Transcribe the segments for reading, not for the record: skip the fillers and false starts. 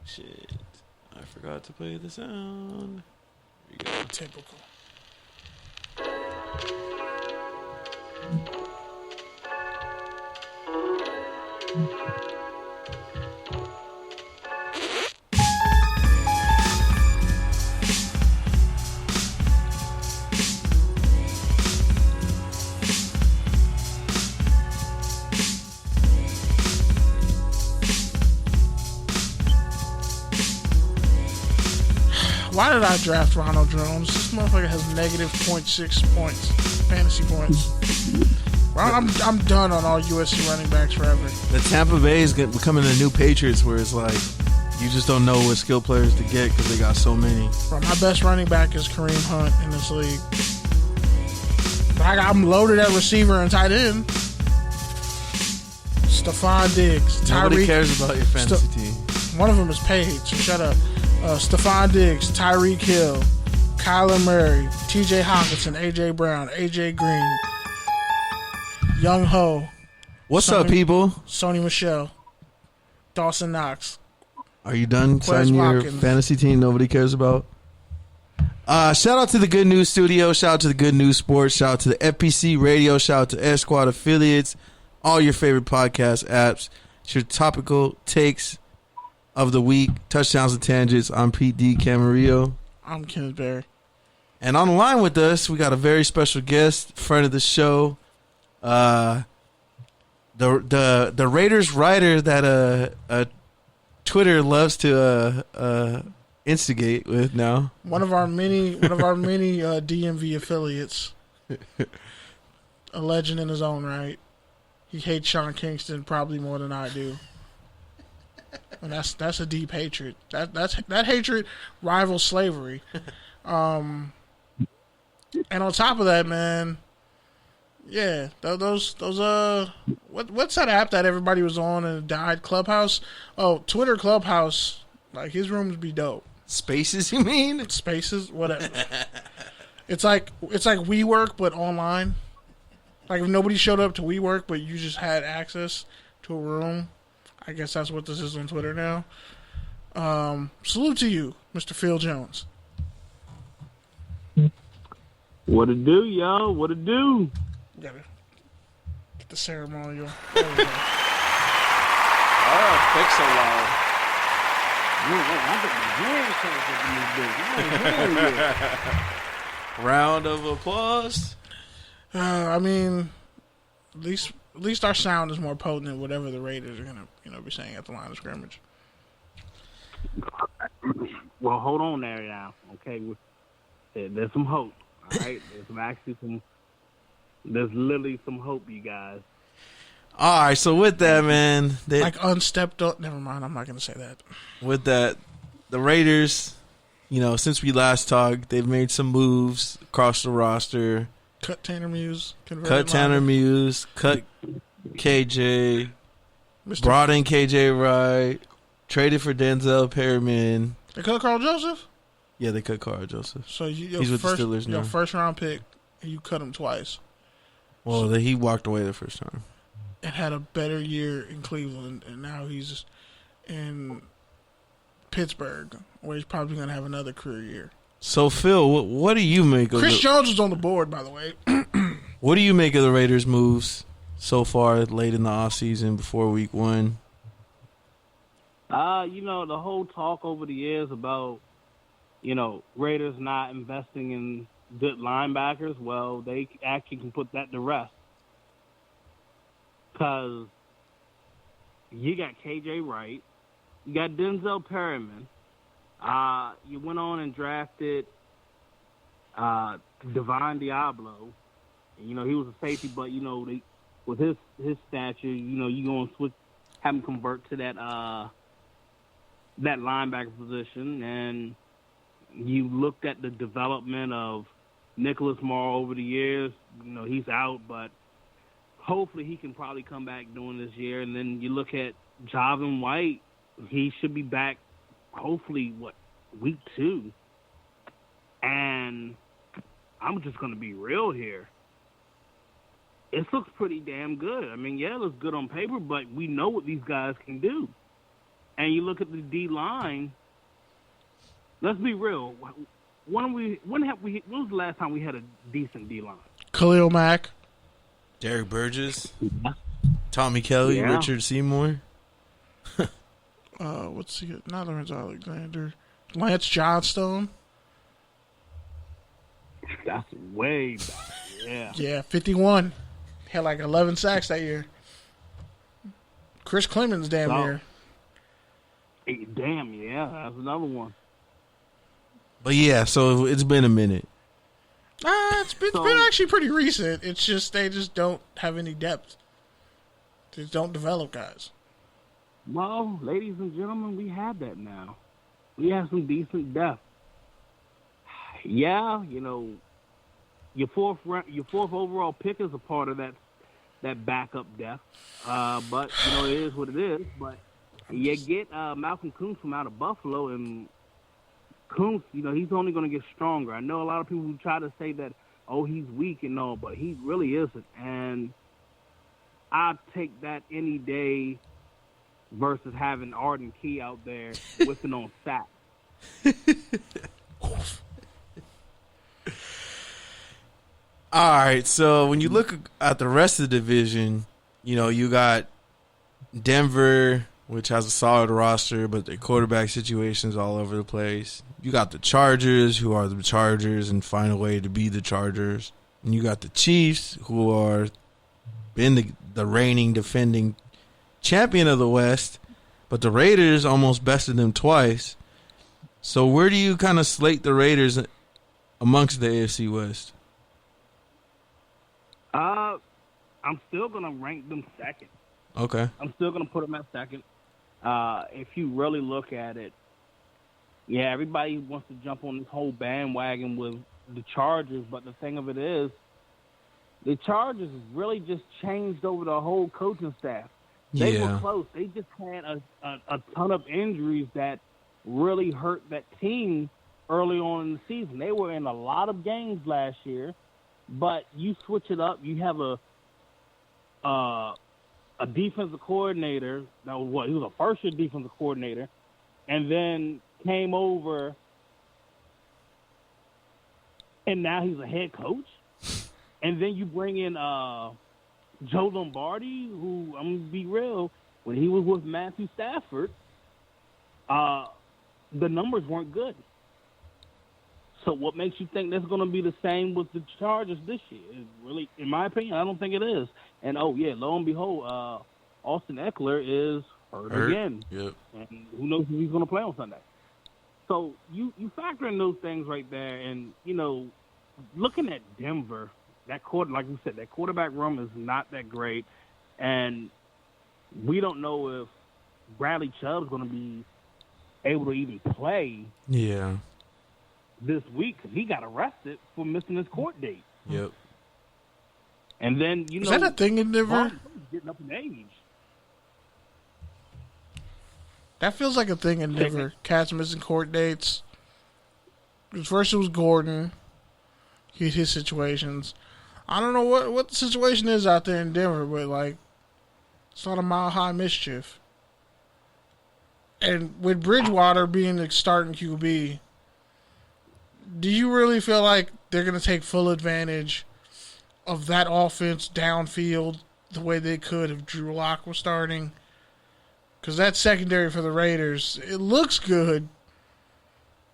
Shit. I forgot to play the sound. Here we go. Typical. Why did I draft Ronald Jones? This motherfucker has negative 0.6 points, fantasy points. Well, I'm done on all USC running backs forever. The Tampa Bay is becoming the new Patriots, where it's like you just don't know what skill players to get because they got so many. Bro, my best running back is Kareem Hunt in this league. But I'm loaded at receiver and tight end. Stephon Diggs, Nobody cares about your fantasy team. One of them is paid, so shut up. Stephon Diggs, Tyreek Hill, Kyler Murray, TJ Hawkinson, AJ Brown, AJ Green, Young Ho. What's up, people? Sony Michel, Dawson Knox. Are you done signing your fantasy team nobody cares about? Shout out to the Good News Studio. Shout out to the Good News Sports. Shout out to the FPC Radio. Shout out to S Squad affiliates. All your favorite podcast apps. It's your topical takes of the week. Touchdowns and tangents. I'm Pete D. Camarillo. I'm Kenneth Berry. And on the line with us, we got a very special guest, friend of the show. The Raiders writer that Twitter loves to instigate with now. One of our many DMV affiliates. A legend in his own right. He hates Sean Kingston probably more than I do. And that's a deep hatred. That hatred rivals slavery. And on top of that, man, yeah, those what's that app that everybody was on and it died? Clubhouse? Oh, Twitter Clubhouse. Like his rooms be dope. Spaces, you mean? Spaces, whatever. It's like WeWork but online. Like if nobody showed up to WeWork but you just had access to a room. I guess that's what this is on Twitter now. Salute to you, Mr. Phil Jones. What it do, y'all? What it do? Gotta get the ceremonial. Pixel loud. Round of applause. I mean, at least our sound is more potent than whatever the Raiders are gonna, be saying at the line of scrimmage. Well, hold on there now. Okay, there's some hope. All right, there's literally some hope, you guys. All right, so with that, man, like unstepped up. Never mind, I'm not gonna say that. With that, the Raiders, since we last talked, they've made some moves across the roster. Cut Tanner Muse. Cut KJ. Brought in KJ Wright. Traded for Denzel Perryman. They cut Carl Joseph? Yeah, they cut Carl Joseph. So he's with the Steelers now. Your first round pick, and you cut him twice. Well, he walked away the first time. And had a better year in Cleveland, and now he's in Pittsburgh, where he's probably going to have another career year. So, Phil, what do you make of Chris Jones is on the board, by the way. What do you make of the Raiders' moves so far late in the offseason before week 1? The whole talk over the years about, Raiders not investing in good linebackers, well, they actually can put that to rest. Because you got KJ Wright, you got Denzel Perryman, you went on and drafted Devon Diablo. And, he was a safety, but, with his stature, you going to have him convert to that linebacker position. And you looked at the development of Nicholas Morrow over the years. He's out, but hopefully he can probably come back during this year. And then you look at Javin White. He should be back, hopefully, week 2. And I'm just going to be real here. It looks pretty damn good. I mean, yeah, it looks good on paper, but we know what these guys can do. and you look at the D line. Let's be real. When was the last time we had a decent D line? Khalil Mack, Derek Burgess, Tommy Kelly, Richard Seymour. what's he? Not Lawrence Alexander, Lance Johnstone. That's way back. Yeah. Yeah, 51. Had like 11 sacks that year. Chris Clemens damn near. Damn, yeah. That's another one. But yeah, so it's been a minute. It's been actually pretty recent. It's just they just don't have any depth. They just don't develop guys. Well, ladies and gentlemen, we have that now. We have some decent depth. Yeah, you know, your fourth overall pick is a part of that backup depth. But you know, it is what it is. But you get Malcolm Kuntz from out of Buffalo, and Kuntz, you know, he's only going to get stronger. I know a lot of people who try to say that, oh, he's weak and all, but he really isn't. And I'd take that any day versus having Arden Key out there whipping on sacks. All right, so when you look at the rest of the division, you know, you got Denver, which has a solid roster, but their quarterback situation's all over the place. You got the Chargers, who are the Chargers and find a way to be the Chargers. And you got the Chiefs, who are been the reigning, defending champion of the West, but the Raiders almost bested them twice. So where do you kind of slate the Raiders amongst the AFC West? I'm still going to rank them second. Okay. I'm still going to put them at second. If you really look at it, yeah, everybody wants to jump on this whole bandwagon with the Chargers, but the thing of it is, the Chargers really just changed over the whole coaching staff. They were close. They just had a ton of injuries that really hurt that team early on in the season. They were in a lot of games last year, but you switch it up. You have a defensive coordinator that was what? He was a first-year defensive coordinator, and then came over, and now he's a head coach. And then you bring in Joe Lombardi, who, I'm going to be real, when he was with Matthew Stafford, the numbers weren't good. So what makes you think that's going to be the same with the Chargers this year? Is really, in my opinion, I don't think it is. And, lo and behold, Austin Eckler is hurt again. Yep. And who knows if he's going to play on Sunday. So you factor in those things right there. And, you know, looking at Denver, like we said, that quarterback room is not that great. And we don't know if Bradley Chubb is going to be able to even play this week because he got arrested for missing his court date. Yep. And then, you know. Is that a thing in Denver? Getting up in age. That feels like a thing in Denver. Cats missing court dates. First it was Gordon. His situations. I don't know what the situation is out there in Denver, but like it's not a mile high mischief. And with Bridgewater being the starting QB, do you really feel like they're going to take full advantage of that offense downfield the way they could if Drew Lock was starting? Because that secondary for the Raiders, it looks good.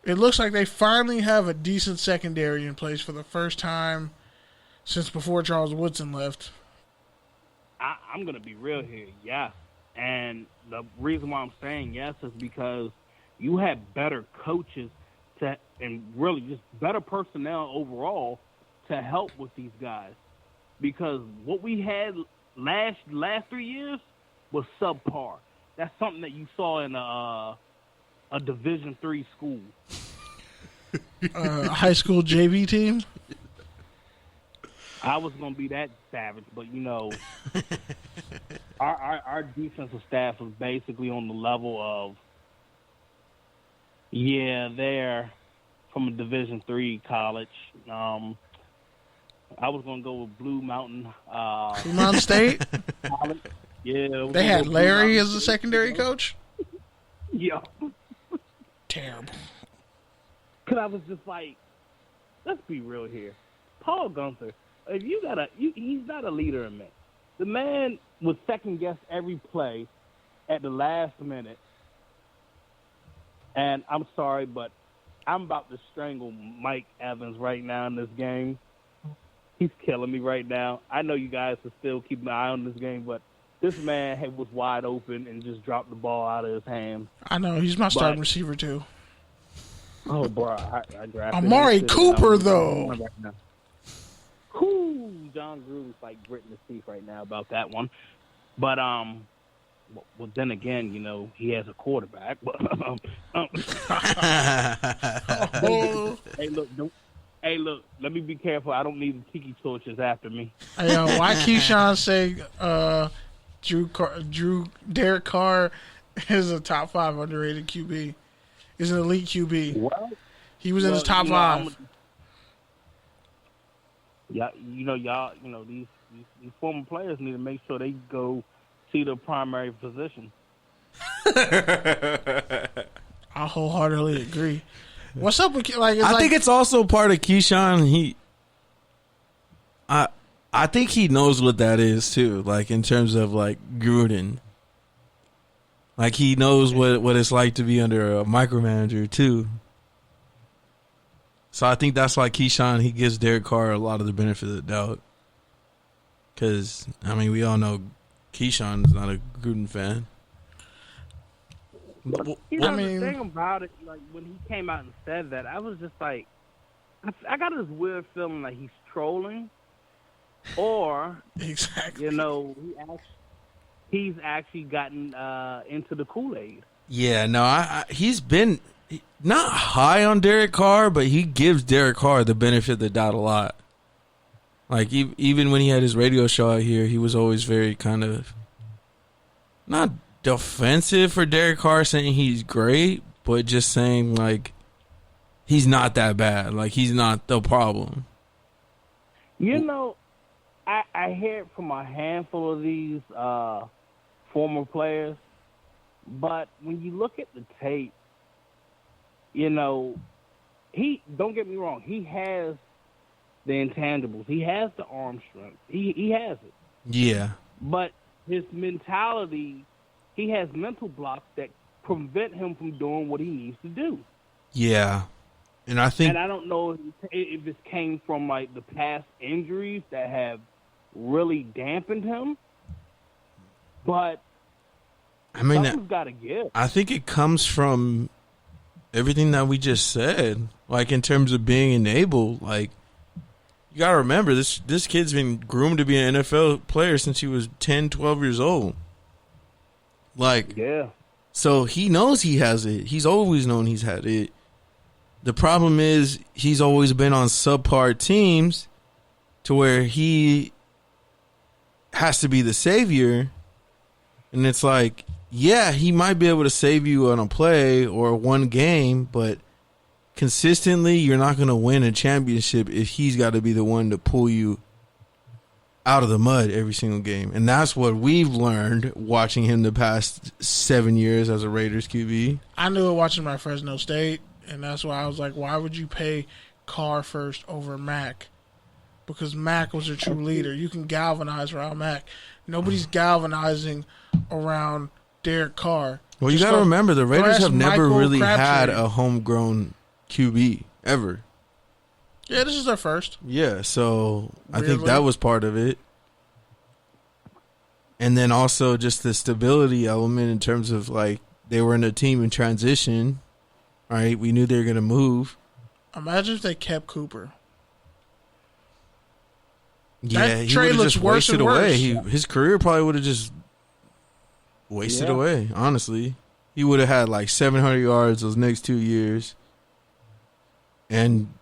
It looks like they finally have a decent secondary in place for the first time since before Charles Woodson left. I'm going to be real here, yes. And the reason why I'm saying yes is because you have better coaches and really just better personnel overall to help with these guys. Because what we had last 3 years was subpar. That's something that you saw in a Division III school. High school JV team? I was going to be that savage, but, you know, our defensive staff was basically on the level of, they're from a Division III college. I was going to go with Blue Mountain. Blue Mountain State? College. Yeah. They had Larry as the secondary coach? Yo. Terrible. Because I was just like, let's be real here. Paul Gunther, if he's not a leader in men. The man would second-guess every play at the last minute. And I'm sorry, but I'm about to strangle Mike Evans right now in this game. He's killing me right now. I know you guys are still keeping an eye on this game, but this man was wide open and just dropped the ball out of his hand. I know. He's my starting receiver, too. Oh, bro. I drafted Amari Cooper, though. Right now. Whew, John Gruden's like gritting his teeth right now about that one. But, well, then again, you know, he has a quarterback. Hey, look, let me be careful. I don't need the tiki torches after me. Hey, why Keyshawn say Derek Carr is a top 5 underrated QB? Is an elite QB. Well, he was in his top 5. Yeah, these former players need to make sure they go see their primary position. I wholeheartedly agree. What's up with I think it's also part of Keyshawn. I think he knows what that is too. Like in terms of like Gruden, like he knows what it's like to be under a micromanager too. So I think that's why Keyshawn, he gives Derek Carr a lot of the benefit of the doubt. Because I mean, we all know Keyshawn is not a Gruden fan. The thing about it, like when he came out and said that, I was just like, I got this weird feeling like he's trolling, or exactly, you know, he's actually gotten into the Kool-Aid. Yeah, no, he's been not high on Derek Carr, but he gives Derek Carr the benefit of the doubt a lot. Like even when he had his radio show out here, he was always very kind of not defensive for Derek Carr, saying he's great, but just saying like he's not that bad. Like he's not the problem. You know, I hear it from a handful of these former players, but when you look at the tape, you know, don't get me wrong, he has the intangibles. He has the arm strength. He has it. Yeah. But his mentality, he has mental blocks that prevent him from doing what he needs to do. Yeah. And I don't know if this came from like the past injuries that have really dampened him, but I mean, something's got to give. I think it comes from everything that we just said, like in terms of being enabled. Like you got to remember, this kid's been groomed to be an NFL player since he was 10, 12 years old. Like, yeah. So he knows he has it. He's always known he's had it. The problem is he's always been on subpar teams to where he has to be the savior. And it's like, yeah, he might be able to save you on a play or one game, but consistently you're not going to win a championship if he's got to be the one to pull you out of the mud every single game. And that's what we've learned watching him the past 7 years as a Raiders QB. I knew it watching my Fresno State, and that's why I was like, why would you pay Carr first over Mac? Because Mac was a true leader. You can galvanize around Mac. Nobody's galvanizing around Derek Carr. Well, you got to remember, the Raiders have never really had a homegrown QB ever. Yeah, this is their first. Yeah, so I think that was part of it. And then also just the stability element in terms of like they were in a team in transition, right? We knew they were going to move. Imagine if they kept Cooper. Yeah, he would have just wasted away. His career probably would have just wasted away, honestly. He would have had like 700 yards those next 2 years and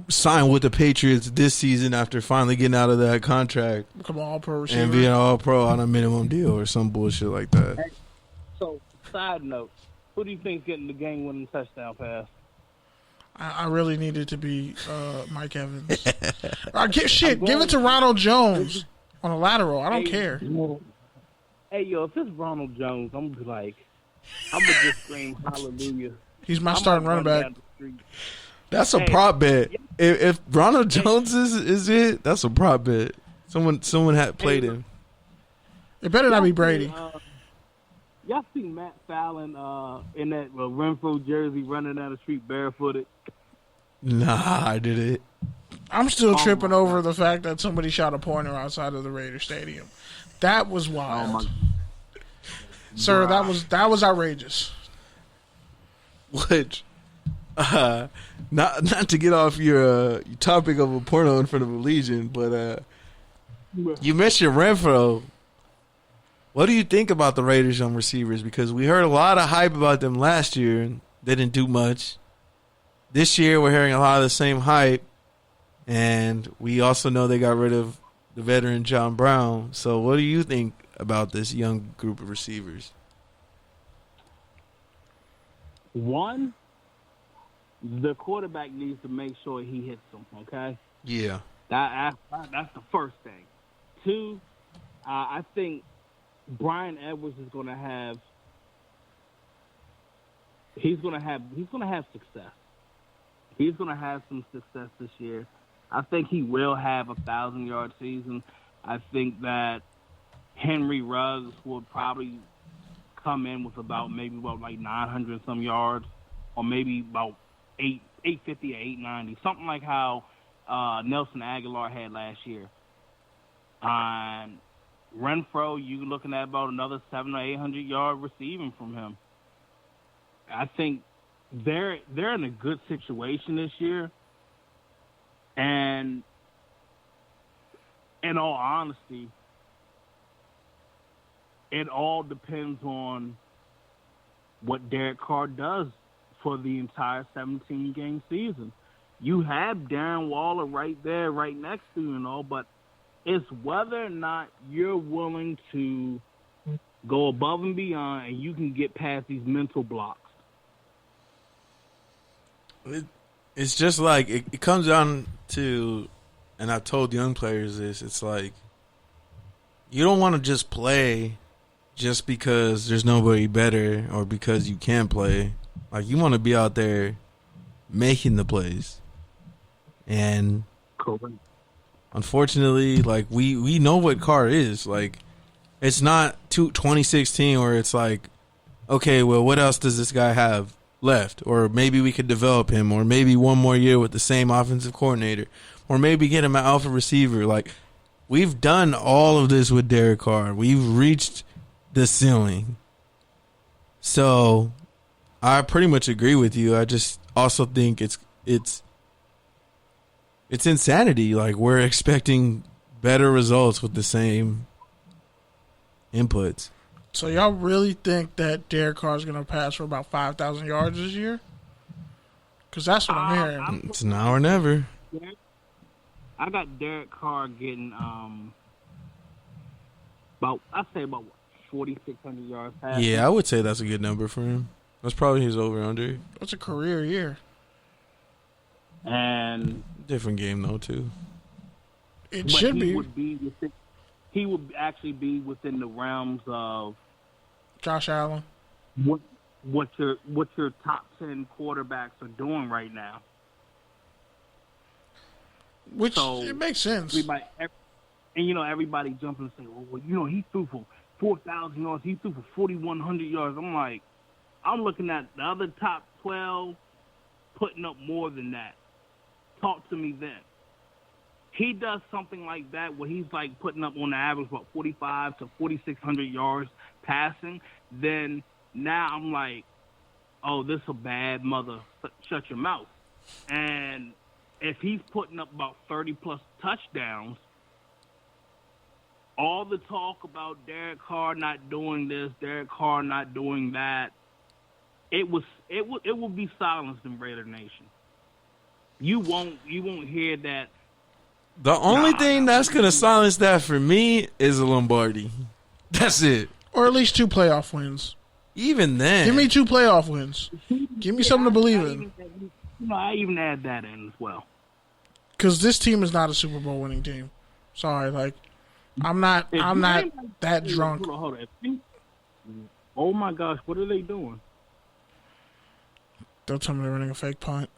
signed with the Patriots this season after finally getting out of that contract. Become an all-pro receiver. And being an all-pro on a minimum deal or some bullshit like that. Hey, so, side note, who do you think's getting the game-winning touchdown pass? I really needed to be Mike Evans. Give it to Ronald Jones on a lateral. I don't care. Hey, yo, if it's Ronald Jones, I'm going to be like, I'm gonna just scream hallelujah. He's my starting running back. That's a prop bet. If Ronald Jones is it, that's a prop bet. Someone had played him. It better not be Brady. Y'all seen Matt Fallon in that Renfro jersey running down the street barefooted? Nah, I did it. I'm still tripping over the fact that somebody shot a pointer outside of the Raider Stadium. That was wild. Sir, that was outrageous. Which, not to get off your topic of a porno in front of a Legion, but you mentioned Renfro. What do you think about the Raiders' young receivers? Because we heard a lot of hype about them last year, and they didn't do much. This year, we're hearing a lot of the same hype, and we also know they got rid of the veteran John Brown. So what do you think about this young group of receivers? One, the quarterback needs to make sure he hits them, okay? Yeah. That's the first thing. Two, I think Brian Edwards is going to have success. He's going to have some success this year. I think he will have a 1,000-yard season. I think that Henry Ruggs will probably come in with about 900 some yards, or maybe about 850 or 890, something like how Nelson Aguilar had last year. And Renfro, you looking at about another 700 or 800 yard receiving from him. I think they're in a good situation this year, and in all honesty, it all depends on what Derek Carr does for the entire 17-game season. You have Darren Waller right there, right next to you, but it's whether or not you're willing to go above and beyond and you can get past these mental blocks. It's just like it comes down to, and I've told young players this, it's like you don't want to just play just because there's nobody better or because you can play. Like, you want to be out there making the plays. And correct. Unfortunately, like, we know what Carr is. Like, it's not 2016 where it's like, okay, well, what else does this guy have left? Or maybe we could develop him, or maybe one more year with the same offensive coordinator, or maybe get him an alpha receiver. Like, we've done all of this with Derek Carr. We've reached the ceiling. So I pretty much agree with you. I just also think it's insanity. Like, we're expecting better results with the same inputs. So y'all really think that Derek Carr is going to pass for about 5,000 yards this year? Because that's what I'm hearing. It's now or never. I got Derek Carr getting about 4,600 yards passing. Yeah, I would say that's a good number for him. That's probably his over-under. That's a career year. And different game, though, too. It should be. He would actually be within the realms of Josh Allen. What your top 10 quarterbacks are doing right now. Which, so it makes sense. Everybody jump and say, well, he threw for 4,000 yards. He threw for 4,100 yards. I'm looking at the other top 12 putting up more than that. Talk to me then. He does something like that where he's like putting up on the average about 45 to 4,600 yards passing. Then now I'm like, oh, this a bad mother. Shut your mouth. And if he's putting up about 30-plus touchdowns, all the talk about Derek Carr not doing this, Derek Carr not doing that, it will be silenced in Raider Nation. You won't hear that. The only thing that's going to silence that for me is a Lombardi. That's it. Or at least 2 playoff wins. Even then. Give me 2 playoff wins. Give me something to believe in. I even add that in as well. Because this team is not a Super Bowl winning team. Sorry, I'm not that drunk. Hold on. Oh my gosh, what are they doing? Don't tell me they're running a fake punt.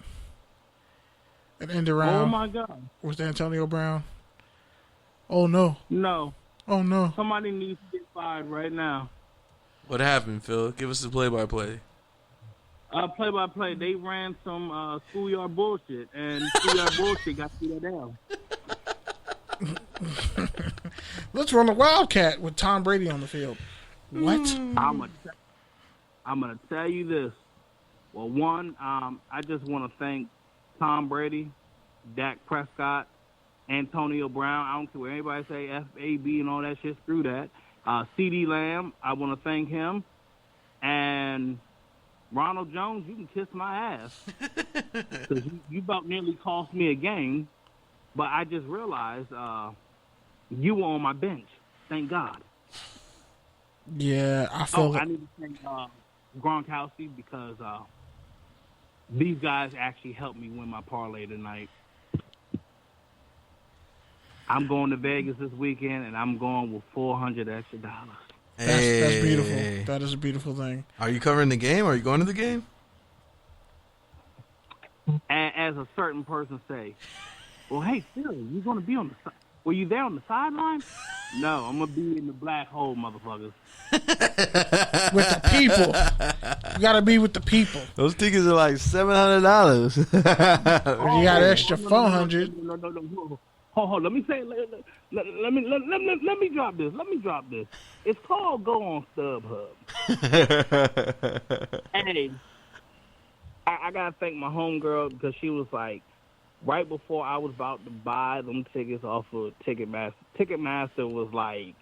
An end around. Oh my god. With Antonio Brown. Oh no. No. Oh no. Somebody needs to get fired right now. What happened, Phil? Give us the play-by-play. Play-by-play. They ran some schoolyard bullshit, and schoolyard bullshit got beat down. Let's run a Wildcat with Tom Brady on the field. What? I'm gonna tell you this. Well, one, I just want to thank Tom Brady, Dak Prescott, Antonio Brown. I don't care what anybody say, FAB and all that shit. Screw that. CeeDee Lamb, I want to thank him. And Ronald Jones, you can kiss my ass. Because you about nearly cost me a game. But I just realized you were on my bench. Thank God. Yeah, I feel I need to thank Gronkowski because these guys actually helped me win my parlay tonight. I'm going to Vegas this weekend, and I'm going with $400 extra. That's beautiful. That is a beautiful thing. Are you covering the game? Are you going to the game? As a certain person say, well, hey, Phil, you going to be on the were you there on the sideline? No, I'm going to be in the black hole, motherfuckers. With the people. You got to be with the people. Those tickets are like $700. You got extra $400. No. Hold on. Let me say. Let me drop this. It's called Go on StubHub. Hey, I gotta thank my homegirl because she was like, right before I was about to buy them tickets off of Ticketmaster. Ticketmaster was like,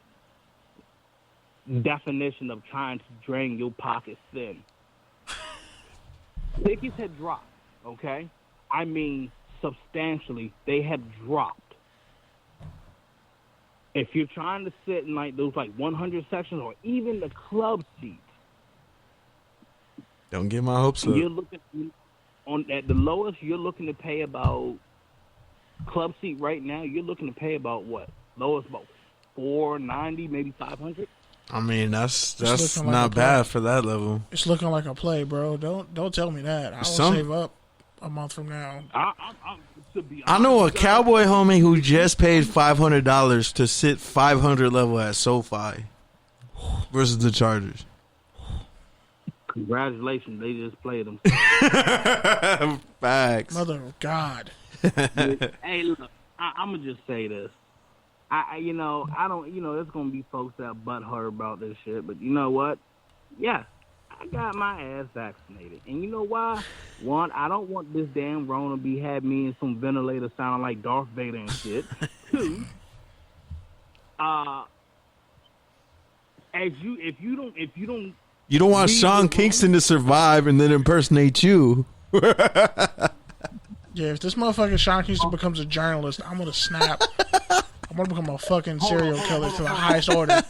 definition of trying to drain your pockets thin. Tickets had dropped. Okay, I mean substantially. They had dropped. If you're trying to sit in like those like 100 sections or even the club seats, don't get my hopes up. You're looking at the lowest. You're looking to pay about club seat right now. You're looking to pay about what? Lowest about $490, maybe $500. I mean that's not bad for that level. It's looking like a play, bro. Don't tell me that. I will save up a month from now. I know a Cowboy homie who just paid $500 to sit 500 level at SoFi versus the Chargers. Congratulations, they just played them. Facts. Mother of God. Hey, look, I'm gonna just say this. I don't, there's gonna be folks that butthurt about this shit, but you know what? Yeah. I got my ass vaccinated. And you know why? One, I don't want this damn Rona have me in some ventilator sounding like Darth Vader and shit. Two, if you don't you don't want Sean Kingston to survive and then impersonate you. Yeah, if this motherfucker Sean Kingston becomes a journalist, I'm gonna snap. I'm gonna become a fucking serial killer to the highest order.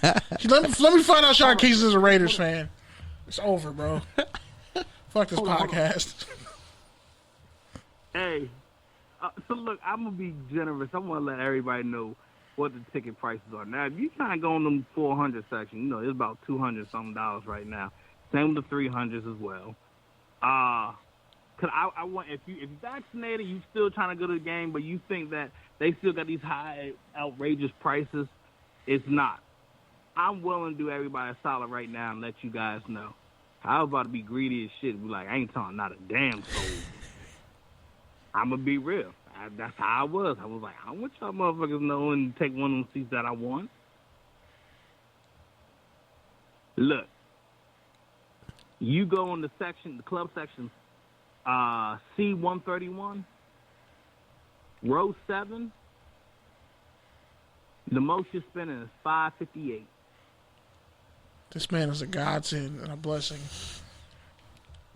Let me find out Sean Kingston's a Raiders fan. It's over, bro. Fuck this podcast. Hey, so look, I'm gonna be generous. I want to let everybody know what the ticket prices are now. If you try to go in them 400 section, it's about $200 something right now. Same with the 300s as well. Cause I want if you're vaccinated, you still trying to go to the game, but you think that they still got these high, outrageous prices. It's not. I'm willing to do everybody a solid right now and let you guys know. I was about to be greedy as shit. Be like, I ain't talking not a damn soul. I'm going to be real. That's how I was. I was like, I want y'all motherfuckers know and take one of them seats that I want. Look, you go in the club section, C131, row 7, the most you're spending is $558. This man is a godsend and a blessing.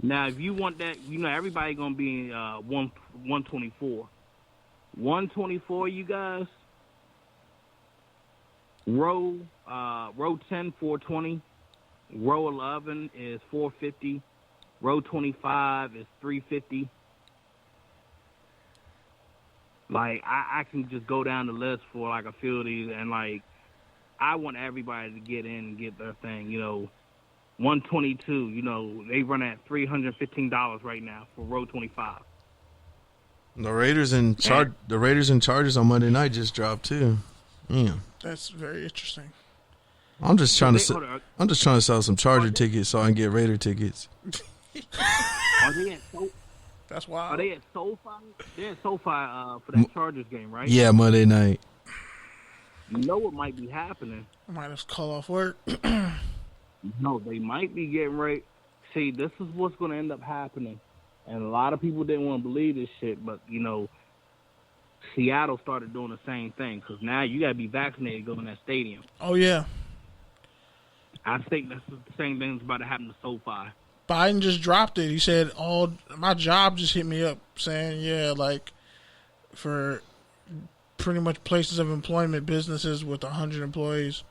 Now, if you want that, everybody gonna be 124. 124, you guys. Row 10, 420. Row 11 is 450. Row 25 is 350. Like, I can just go down the list for like a few of these, and like, I want everybody to get in and get their thing, 122. You know, they run at $315 right now for row 25. The Raiders and Chargers on Monday night just dropped too. Yeah, that's very interesting. I'm just trying to sell some Charger tickets so I can get Raider tickets. Are they at That's wild. Are they at SoFi? They're at SoFi for that Chargers game, right? Yeah, Monday night. You know what might be happening? I might just call off work. No, they might be getting ready. See, this is what's going to end up happening. And a lot of people didn't want to believe this shit, but, you know, Seattle started doing the same thing because now you got to be vaccinated to go in that stadium. Oh, yeah. I think that's the same thing that's about to happen to SoFi. Biden just dropped it. He said, my job just hit me up saying, yeah, like, for pretty much places of employment, businesses with 100 employees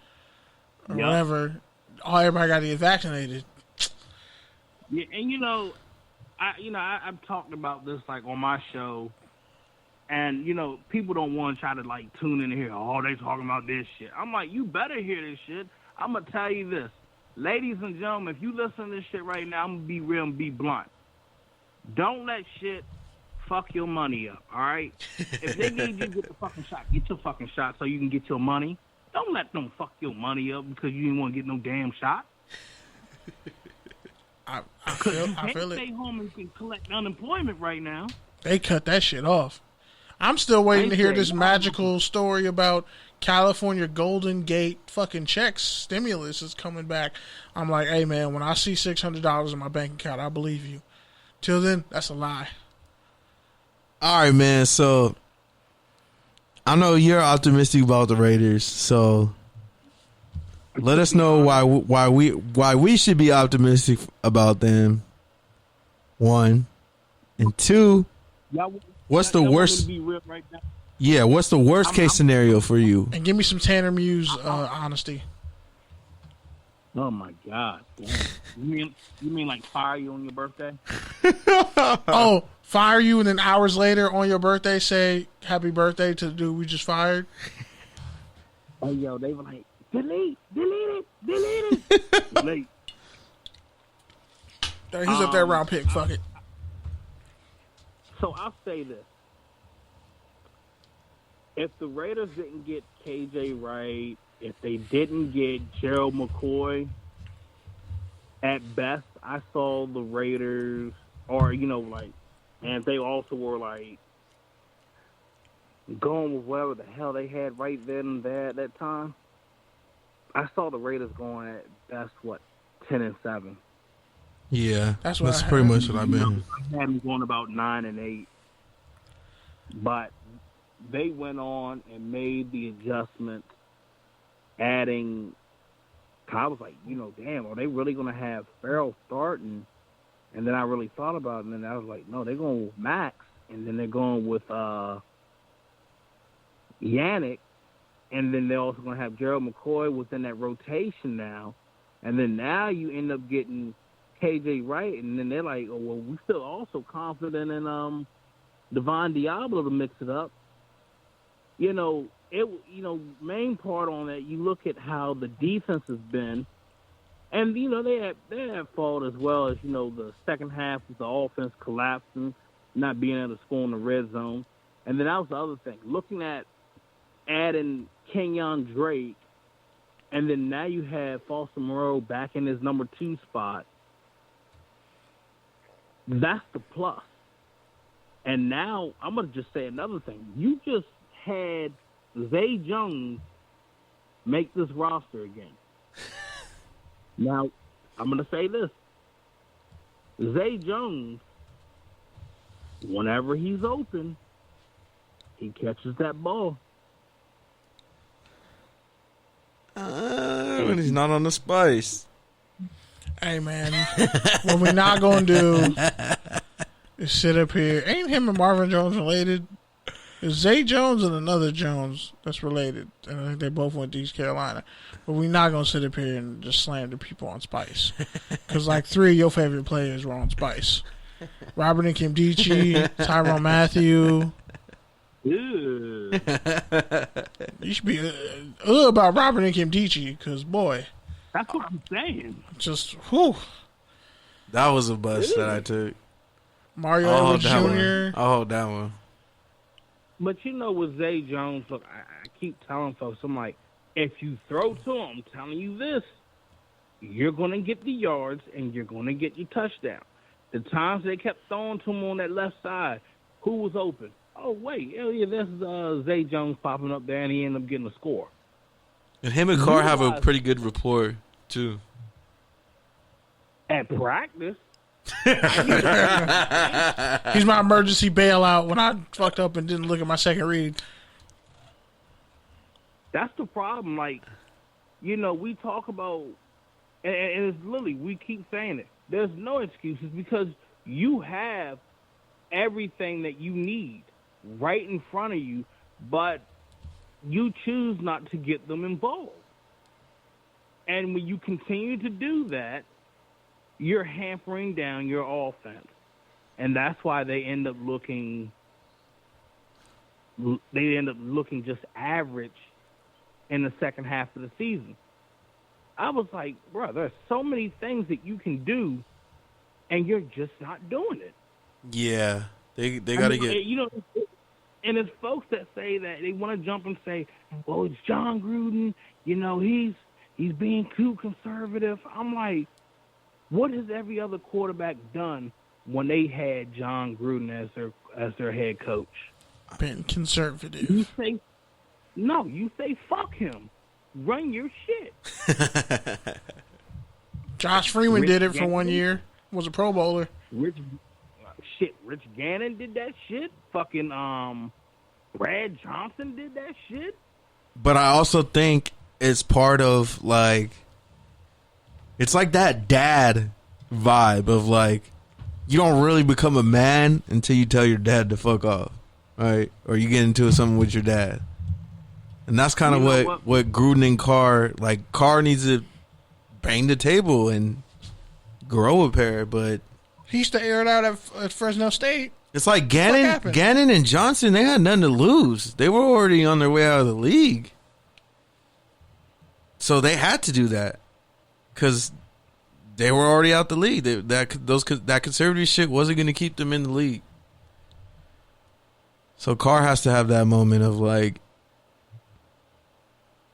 or whatever, everybody got to get vaccinated. Yeah, and, I've talked about this, like, on my show, and, people don't want to try to, like, tune in and hear, oh, they talking about this shit. I'm like, you better hear this shit. I'm going to tell you this. Ladies and gentlemen, if you listen to this shit right now, I'm going to be real and be blunt. Don't let shit fuck your money up, all right? If they need you to get the fucking shot, get your fucking shot so you can get your money. Don't let them fuck your money up because you didn't want to get no damn shot. I feel it. Stay home and can collect unemployment right now. They cut that shit off. I'm still waiting to hear this magical story about California Golden Gate fucking checks. Stimulus is coming back. I'm like, hey, man, when I see $600 in my bank account, I believe you. Till then, that's a lie. All right, man. So I know you're optimistic about the Raiders. So let us know why we should be optimistic about them. One and two. What's the worst? Right now? Yeah, what's the worst case scenario for you? And give me some Tanner Muse honesty. Oh my God! You mean like fire you on your birthday? Oh, fire you and then hours later on your birthday say happy birthday to the dude we just fired? Oh, yo, they were like, delete it. Delete. He's up there round pick. Fuck it. So I'll say this. If the Raiders didn't get KJ Wright, if they didn't get Gerald McCoy, at best, I saw the Raiders, and they also were, like, going with whatever the hell they had right then and there at that time. I saw the Raiders going at best, 10-7. Yeah, that's pretty much what I've been. I had them going about 9-8, but they went on and made the adjustments, adding. I was like, damn, are they really going to have Farrell starting? And then I really thought about it, and then I was like, no, they're going with Max, and then they're going with Yannick, and then they're also going to have Gerald McCoy within that rotation now, and then now you end up getting KJ Wright, and then they're like, oh, well, we're still also confident in Devon Diablo to mix it up. Main part on that, you look at how the defense has been, and they had fault as well as the second half of the offense collapsing, not being able to score in the red zone, and then that was the other thing. Looking at adding Kenyon Drake, and then now you have Foster Moreau back in his number 2 spot. That's the plus. And now I'm gonna just say another thing. You just had Zay Jones make this roster again. Now, I'm going to say this. Zay Jones, whenever he's open, he catches that ball. When he's not on the spice. Hey, man, what we're not going to do is sit up here. Ain't him and Marvin Jones related? It's Zay Jones and another Jones that's related. And I think they both went to East Carolina. But we're not going to sit up here and just slander people on Spice. Because, like, 3 of your favorite players were on Spice. Robert Nkemdiche, Tyrann Mathieu. Ew. You should be about Robert Nkemdiche because, boy. That's what I'm saying. Just, whew. That was a bust that I took. Mario Edwards Jr. I'll hold that one. But you know, with Zay Jones, look, I keep telling folks, I'm like, if you throw to him, I'm telling you this, you're going to get the yards and you're going to get your touchdown. The times they kept throwing to him on that left side, who was open? Oh, wait, yeah, that's Zay Jones popping up there, and he ended up getting a score. And him and Carr have a pretty good rapport, too. At practice. He's my emergency bailout when I fucked up and didn't look at my second read. That's the problem. Like, you know, we talk about, and it's literally, we keep saying it. There's no excuses because you have everything that you need right in front of you, but you choose not to get them involved. And when you continue to do that, you're hampering down your offense. And that's why they end up looking just average in the second half of the season. I was like, bro, there's so many things that you can do, and you're just not doing it. Yeah, they got to get. You know, and it's folks that say that they want to jump and say, well, it's John Gruden. You know, he's being too conservative. I'm like, what has every other quarterback done when they had John Gruden as their head coach? Been conservative. You say fuck him. Run your shit. Josh Freeman did it for 1 year. Was a Pro Bowler. Rich Gannon did that shit. Fucking Brad Johnson did that shit. But I also think it's part of, like, it's like that dad vibe of, like, you don't really become a man until you tell your dad to fuck off, right? Or you get into something with your dad. And that's kind of what Gruden and Carr, like, Carr needs to bang the table and grow a pair, but he used to air it out at Fresno State. It's like Gannon and Johnson, they had nothing to lose. They were already on their way out of the league. So they had to do that because they were already out the league. That conservative shit wasn't going to keep them in the league. So Carr has to have that moment of, like,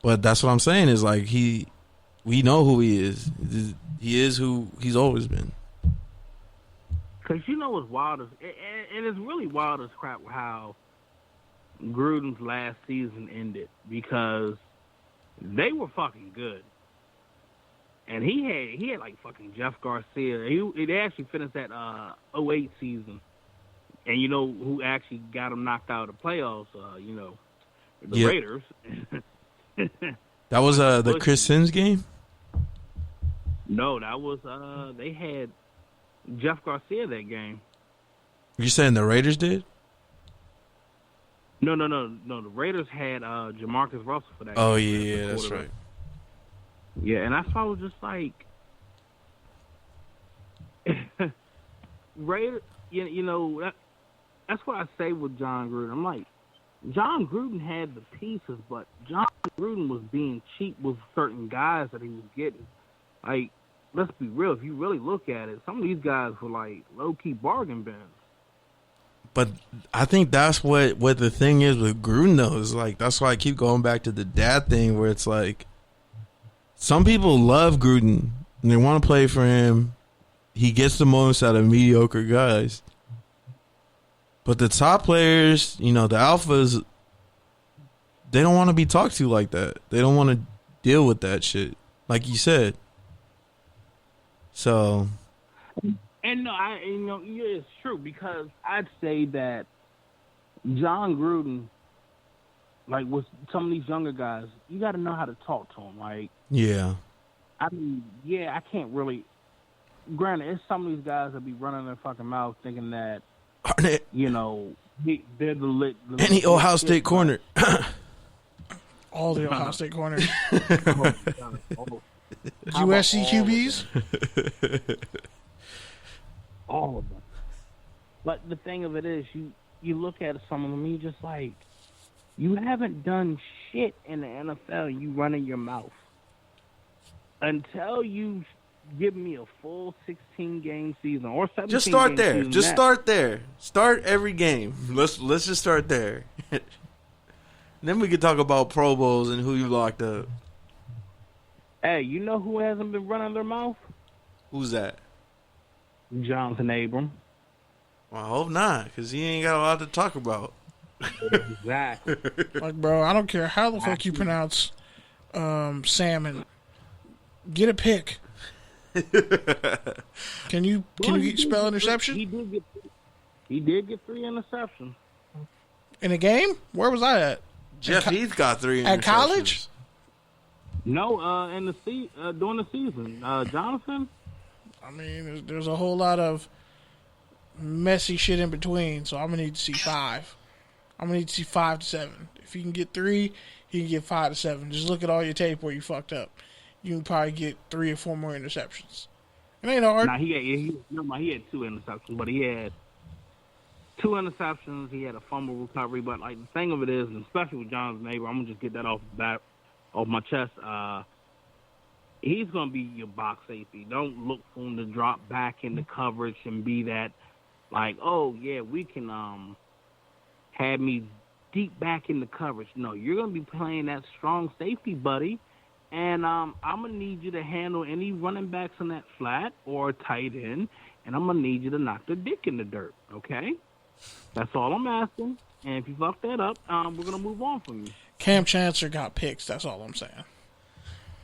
but that's what I'm saying is, like, we know who he is. He is who he's always been. Because you know what's wild and it's really wild as crap how Gruden's last season ended because they were fucking good. And he had like fucking Jeff Garcia. They actually finished that 08 season. And you know who actually got him knocked out of the playoffs? The Raiders. That was the Chris Sims game? No, that was they had Jeff Garcia that game. You saying the Raiders did? No. The Raiders had Jamarcus Russell for that game. Oh, yeah, that's right. Yeah, and that's why I was just like, Raiders, that's what I say with John Gruden. I'm like, John Gruden had the pieces, but John Gruden was being cheap with certain guys that he was getting. Like, let's be real. If you really look at it, some of these guys were like low-key bargain bins. But I think that's what the thing is with Gruden, though. Is like, that's why I keep going back to the dad thing, where it's like, some people love Gruden and they want to play for him. He gets the most out of mediocre guys. But the top players, the alphas, they don't want to be talked to like that. They don't want to deal with that shit, like you said. So, and no, it's true because I'd say that John Gruden, like with some of these younger guys, you got to know how to talk to them. Like, yeah, I mean, I can't really. Granted, it's some of these guys that be running their fucking mouth thinking that, they're the any Ohio State corner. All the Ohio State corners. USC QBs? All of them. But the thing of it is, you look at some of them, and you're just like, you haven't done shit in the NFL. You running your mouth. until you give me a full 16-game season or 17. Just start there. Just start there. Start every game. Let's just start there. Then we can talk about Pro Bowls and who you locked up. Hey, you know who hasn't been running their mouth? Who's that? Jonathan Abram. Well, I hope not, because he ain't got a lot to talk about. Exactly. Like, bro, I don't care how the fuck you pronounce salmon. Get a pick. Can you spell interception? He did get 3 interceptions. In a game? Where was I at? Jeff Heath got 3 interceptions. At college? No, during the season. Jonathan? I mean, there's a whole lot of messy shit in between, so I'm going to need to see 5. I'm going to need to see 5 to 7. If he can get 3, he can get 5 to 7. Just look at all your tape where you fucked up. You can probably get 3 or 4 more interceptions. It ain't hard. Nah, he had 2 interceptions, but he had 2 interceptions. He had a fumble recovery. But like the thing of it is, and especially with Jonathan Abram, I'm gonna just get that off my chest. He's gonna be your box safety. Don't look for him to drop back into coverage and be that, like, oh yeah, we can have me deep back in the coverage. No, you're gonna be playing that strong safety, buddy. And I'm going to need you to handle any running backs on that flat or tight end, and I'm going to need you to knock their dick in the dirt, okay? That's all I'm asking. And if you fuck that up, we're going to move on from you. Cam Chancellor got picks. That's all I'm saying.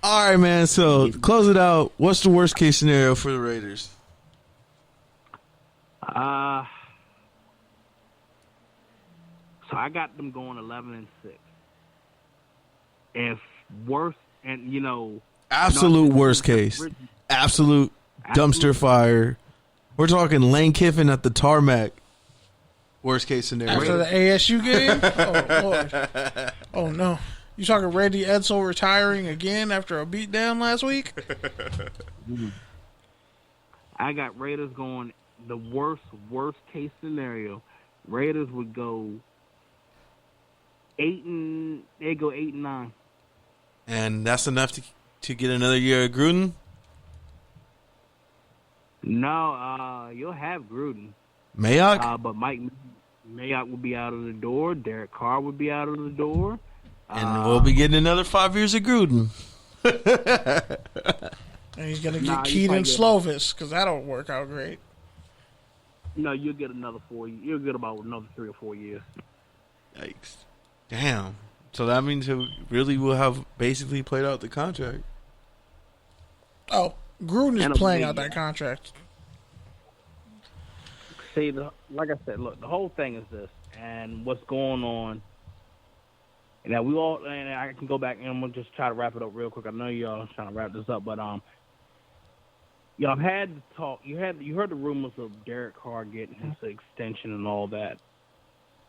All right, man. So, to close it out, what's the worst-case scenario for the Raiders? So I got them going 11-6. If worst, and absolute worst case, absolute dumpster fire. We're talking Lane Kiffin at the tarmac. Worst case scenario. After the ASU game? Oh, Lord. Oh, no. You talking Randy Edsall retiring again after a beatdown last week? I got Raiders going the worst case scenario. Raiders would go 8-9. And that's enough to get another year of Gruden? No, you'll have Gruden. Mayock? But Mike Mayock will be out of the door. Derek Carr would be out of the door. And we'll be getting another 5 years of Gruden. And he's going to get Keaton Slovis, because that don't work out great. No, you'll get another 4 years. You'll get about another 3 or 4 years. Yikes. Damn. So that means he really will have basically played out the contract. Oh, Gruden is playing out that contract. See, like I said, look, the whole thing is this, and what's going on. And now and I can go back and I'm gonna just try to wrap it up real quick. I know y'all trying to wrap this up, but y'all had the talk. You heard the rumors of Derek Carr getting his extension and all that,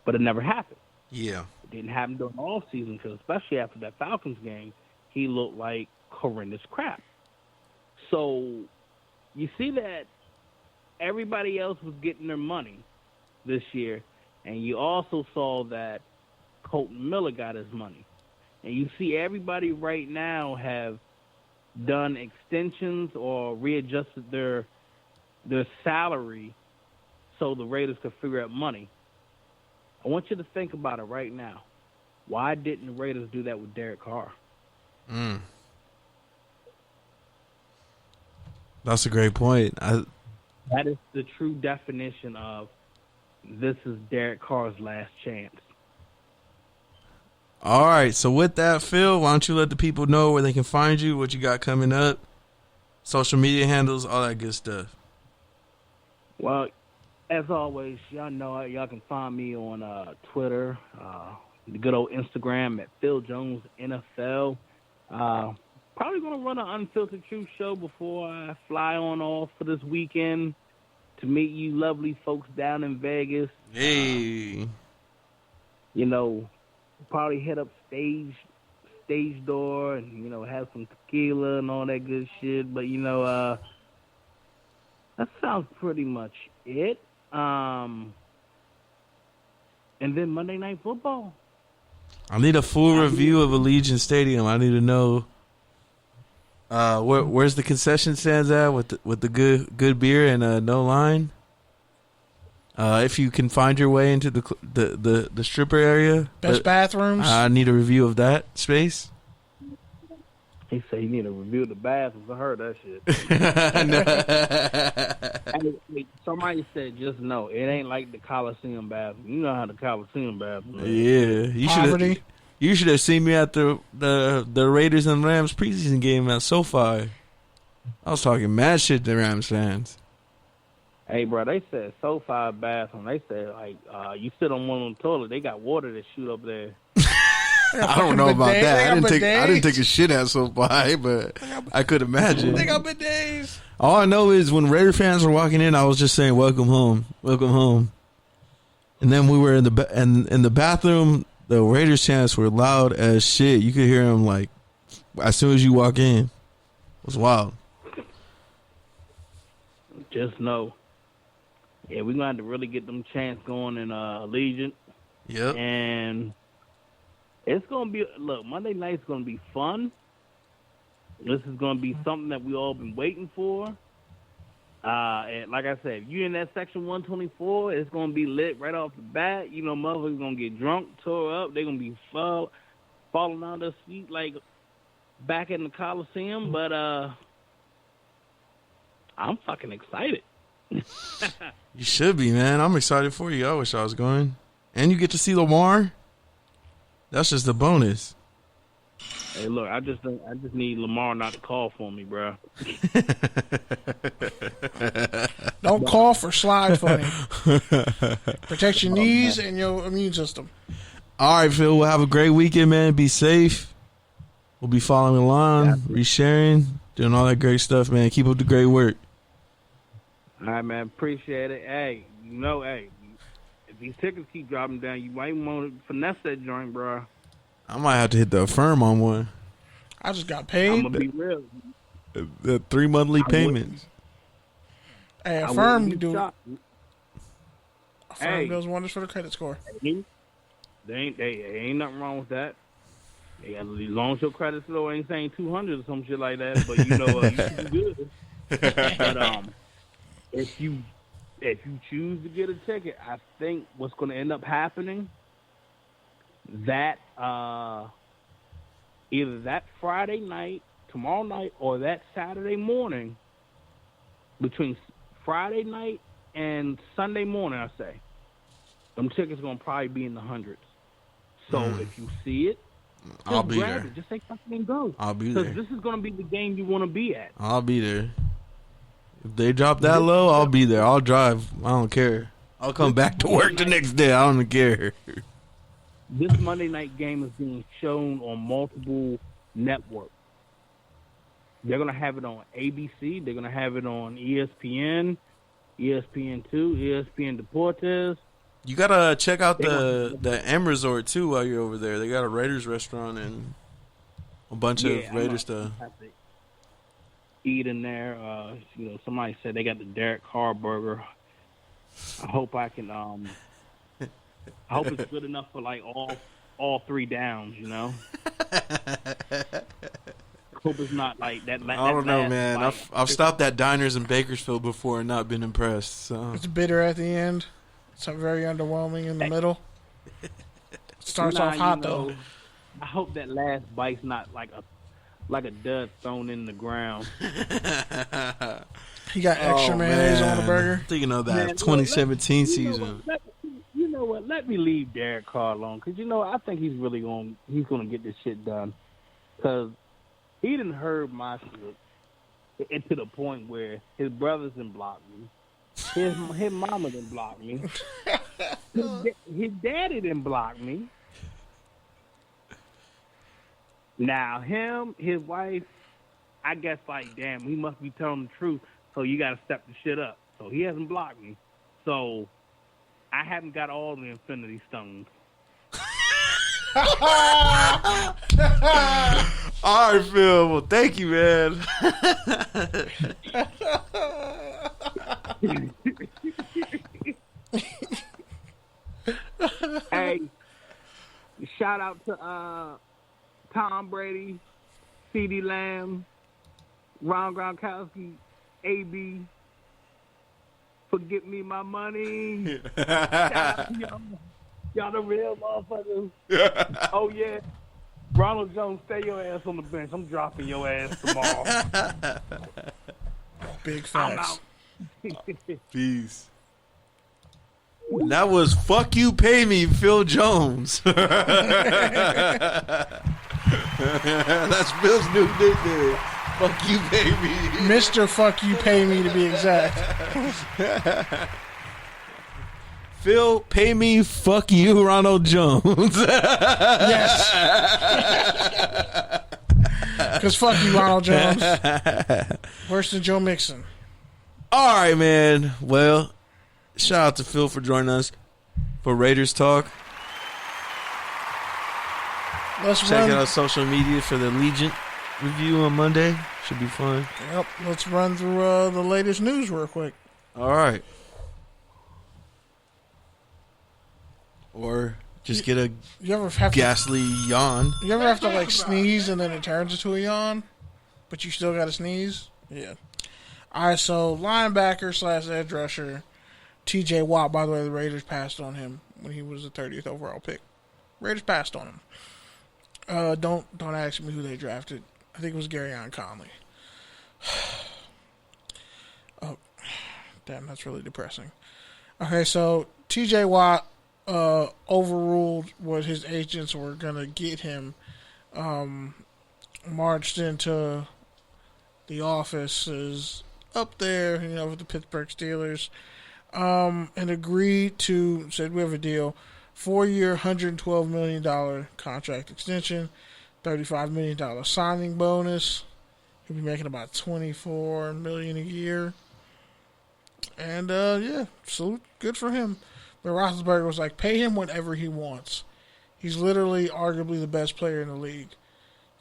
but it never happened. Yeah. It didn't happen during all season because, especially after that Falcons game, he looked like horrendous crap. So you see that everybody else was getting their money this year, and you also saw that Colton Miller got his money. And you see everybody right now have done extensions or readjusted their salary so the Raiders could figure out money. I want you to think about it right now. Why didn't the Raiders do that with Derek Carr? That's a great point. That is the true definition of this is Derek Carr's last chance. All right. So with that, Phil, why don't you let the people know where they can find you, what you got coming up, social media handles, all that good stuff. Well, as always, y'all know y'all can find me on Twitter, the good old Instagram at Phil Jones NFL. Probably going to run an Unfiltered Truth show before I fly on off for this weekend to meet you lovely folks down in Vegas. Hey. Probably hit up stage door and, have some tequila and all that good shit. But, that sounds pretty much it. And then Monday Night Football. I need a full review of Allegiant Stadium. I need to know Where's the concession stands at with the good beer and no line? If you can find your way into the stripper area, best bathrooms. I need a review of that space. He said he need to review the bathrooms. I heard that shit. Hey, somebody said just no, it ain't like the Coliseum bathroom. You know how the Coliseum bathroom is. Yeah, you should have seen me at the Raiders and Rams preseason game at SoFi. I was talking mad shit to Rams fans. Hey, bro, they said SoFi bathroom. They said, like, you sit on one of the toilet, they got water that shoot up there. I don't know about that. I didn't take a shit at SoFi, but I could imagine. They got bidets. All I know is when Raider fans were walking in, I was just saying, "Welcome home, welcome home." And then we were in the bathroom. The Raiders chants were loud as shit. You could hear them like as soon as you walk in. It was wild. Just know. Yeah, we're going to have to really get them chants going in Allegiant. Yep. And it's going to be, look, Monday night's going to be fun. This is going to be something that we all been waiting for. And like I said, if you're in that section 124, it's going to be lit right off the bat. You know, motherfuckers going to get drunk, tore up. They're going to be falling on their feet like back in the Coliseum. But I'm fucking excited. You should be, man. I'm excited for you. I wish I was going. And you get to see Lamar. That's just a bonus. Hey, look, I just need Lamar not to call for me, bro. Don't call for slide for me. Protect your knees and your immune system. All right, Phil. We'll have a great weekend, man. Be safe. We'll be following along, resharing, doing all that great stuff, man. Keep up the great work. All right, man. Appreciate it. Hey, if these tickets keep dropping down, you might want to finesse that joint, bro. I might have to hit the Affirm on one. I just got paid. I'm gonna be real. The 3 monthly payments. Hey, Affirm you do. Affirm does wonders for the credit score. There ain't nothing wrong with that. As long as your credit score ain't saying 200 or some shit like that, but you should be good. But if you choose to get a ticket, I think what's going to end up happening that either that Friday night, tomorrow night, or that Saturday morning, between Friday night and Sunday morning, I say, them tickets going to probably be in the hundreds. So if you see it, I'll be grab there. it. Just say fucking go. I'll be there. Because this is going to be the game you want to be at. I'll be there. If they drop that low, I'll be there. I'll drive. I don't care. I'll come back to work the next day. I don't care. This Monday night game is being shown on multiple networks. They're going to have it on ABC. They're going to have it on ESPN, ESPN2, ESPN Deportes. You got to check out the M Resort, too, while you're over there. They got a Raiders restaurant and a bunch of Raiders stuff. Eat in there. Somebody said they got the Derek Carr burger. I hope I can. I hope it's good enough for like all 3 downs. You know. Hope it's not like that. I don't know, man. I've stopped at diners in Bakersfield before and not been impressed. So. It's bitter at the end. It's very underwhelming in the middle. Starts off hot though. I hope that last bite's not like a dud thrown in the ground. He got extra mayonnaise on the burger. Thinking of that 2017 season. You know what? Let me leave Derek Carr alone because I think he's really going to get this shit done because he didn't heard my shit to the point where his brothers didn't block me. His mama didn't block me. His daddy didn't block me. Now, his wife, I guess, like, damn, he must be telling the truth, so you got to step the shit up. So he hasn't blocked me. So I haven't got all the Infinity Stones. All right, Phil. Well, thank you, man. Hey, shout out to Tom Brady, CeeDee Lamb, Ron Gronkowski, AB, forget me my money. Y'all the real motherfuckers. Oh, yeah. Ronald Jones, stay your ass on the bench. I'm dropping your ass tomorrow. Big facts. Peace. That was Fuck You Pay Me, Phil Jones. That's Phil's new nickname. Fuck You Pay Me. Mr. Fuck You Pay Me, to be exact. Phil, pay me, fuck you, Ronald Jones. Yes. Because fuck you, Ronald Jones. Worse than Joe Mixon. All right, man. Well, shout out to Phil for joining us for Raiders Talk. Check out our social media for the Allegiant review on Monday. Should be fun. Yep. Let's run through the latest news real quick. All right. Or just get a ghastly yawn. You ever have to like sneeze and then it turns into a yawn, but you still got to sneeze? Yeah. All right, so linebacker / edge rusher T.J. Watt. By the way, the Raiders passed on him when he was the 30th overall pick. Raiders passed on him. Don't ask me who they drafted. I think it was Garyon Conley. Oh, damn, that's really depressing. Okay, so T.J. Watt overruled what his agents were going to get him, marched into the offices up there, with the Pittsburgh Steelers, and agreed to, said we have a deal, 4-year, $112 million contract extension, $35 million signing bonus. He'll be making about $24 million a year. And, salute, good for him. But Roethlisberger was like, pay him whatever he wants. He's literally arguably the best player in the league.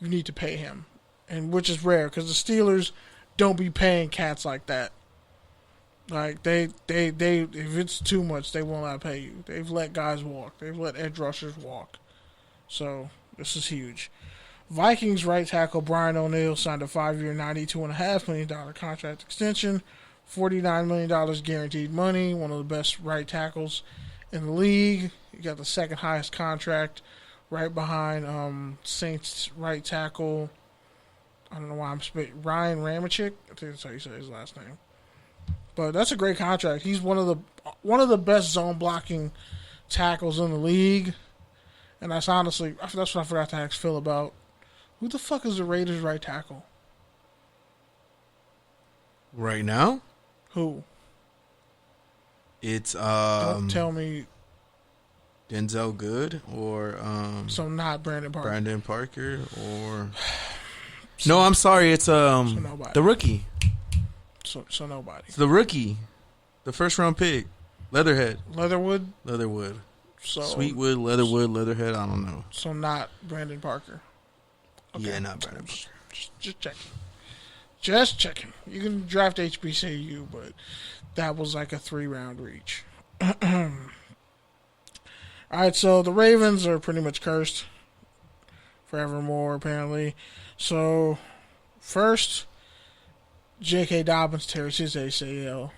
You need to pay him. And which is rare, because the Steelers don't be paying cats like that. Like, they if it's too much, they won't let pay you. They've let guys walk. They've let edge rushers walk. So, this is huge. Vikings right tackle Brian O'Neill signed a 5-year, $92.5 million contract extension. $49 million guaranteed money. One of the best right tackles in the league. He got the second highest contract, right behind Saints right tackle. I don't know why I'm spitting. Ryan Ramczyk. I think that's how you say his last name. But that's a great contract. He's one of the best zone blocking tackles in the league. And that's honestly, that's what I forgot to ask Phil about. Who the fuck is the Raiders right tackle? Right now? Who? It's don't tell me Denzel Good or so not Brandon Parker or no, I'm sorry, it's the rookie. So nobody. It's the rookie. The first round pick. Leatherwood. So Sweetwood, Leatherwood, Leatherhead, I don't know. So not Brandon Parker. Okay. Yeah, not Brandon Parker. Just checking. Just checking. You can draft HBCU, but that was like a 3-round reach. All right, so the Ravens are pretty much cursed forevermore, apparently. So, first, J.K. Dobbins tears his ACL.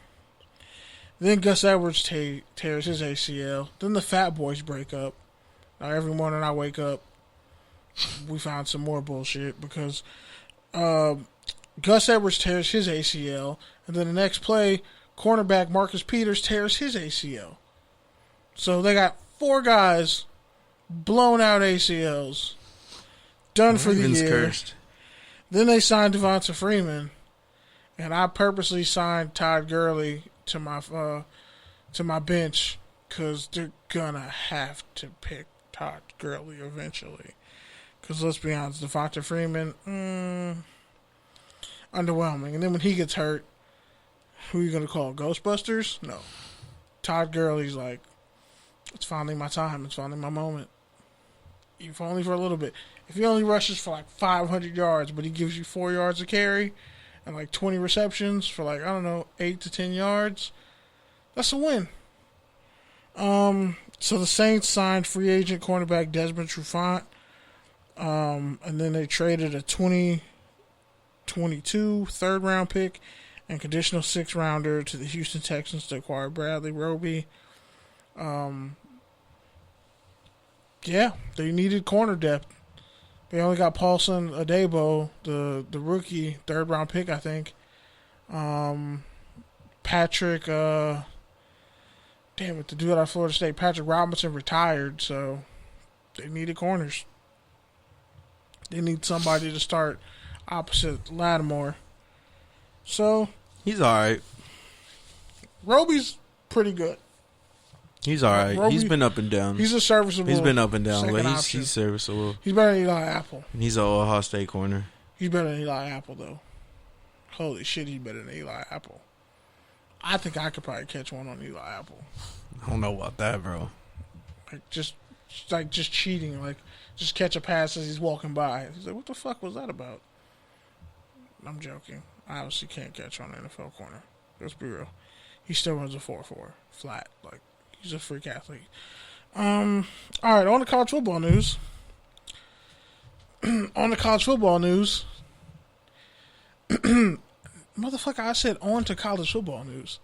Then Gus Edwards tears his ACL. Then the Fat Boys break up. Now, every morning I wake up, we found some more bullshit because Gus Edwards tears his ACL, and then the next play, cornerback Marcus Peters tears his ACL. So they got 4 guys, blown out ACLs, done for the year. Cursed. Then they signed DeVonta Freeman, and I purposely signed Todd Gurley to my bench because they're gonna have to pick Todd Gurley eventually. Because let's be honest, DeVonta Freeman, underwhelming. And then when he gets hurt, who are you going to call? Ghostbusters? No. Todd Gurley's like, it's finally my time. It's finally my moment. If only for a little bit. If he only rushes for like 500 yards, but he gives you 4 yards a carry and like 20 receptions for like, I don't know, 8 to 10 yards, that's a win. So the Saints signed free agent cornerback Desmond Trufant. And then they traded a 2022 third-round pick and conditional sixth-rounder to the Houston Texans to acquire Bradley Roby. Yeah, they needed corner depth. They only got Paulson Adebo, the rookie, third-round pick, I think. Patrick, the dude out of Florida State, Patrick Robinson retired, so they needed corners. They need somebody to start opposite Lattimore. So he's all right. Roby's pretty good. He's all right. Roby, he's been up and down. He's a serviceable. He's been up and down, but option. he's serviceable. He's better than Eli Apple. And he's an Ohio State corner. He's better than Eli Apple, though. Holy shit, he's better than Eli Apple. I think I could probably catch one on Eli Apple. I don't know about that, bro. Just cheating, just catch a pass as he's walking by. He's like, what the fuck was that about? I'm joking. I obviously can't catch on an NFL corner. Let's be real. He still runs a 4.4 flat. He's a freak athlete. All right, on the college football news. Motherfucker, I said on to college football news.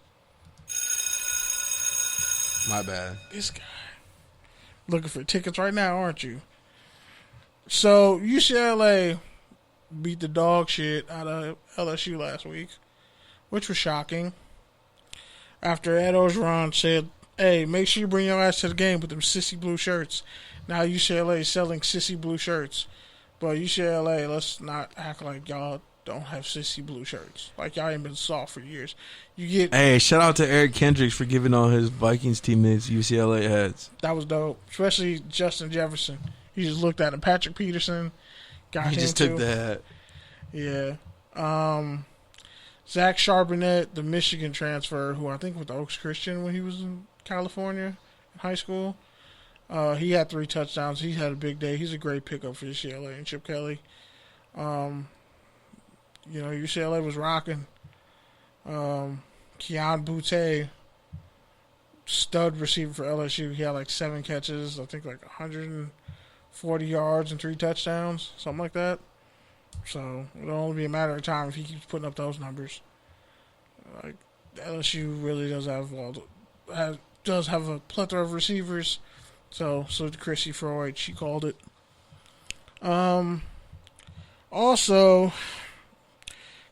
My bad. This guy. Looking for tickets right now, aren't you? So, UCLA beat the dog shit out of LSU last week, which was shocking. After Ed Orgeron said, hey, make sure you bring your ass to the game with them sissy blue shirts. Now UCLA is selling sissy blue shirts. But UCLA, let's not act like y'all don't have sissy blue shirts. Y'all ain't been soft for years. Hey, shout out to Eric Kendricks for giving all his Vikings teammates UCLA hats. That was dope. Especially Justin Jefferson. He just looked at him. Patrick Peterson got him He just took the hat. Yeah. Zach Charbonnet, the Michigan transfer, who I think went to Oaks Christian when he was in California in high school. He had 3 touchdowns. He had a big day. He's a great pickup for UCLA and Chip Kelly. UCLA was rocking. Keon Butte, stud receiver for LSU. He had 7 catches, I think 140 yards and 3 touchdowns, something like that. So it'll only be a matter of time if he keeps putting up those numbers. LSU really does have a plethora of receivers. So did Chrissy Freud. She called it. Also,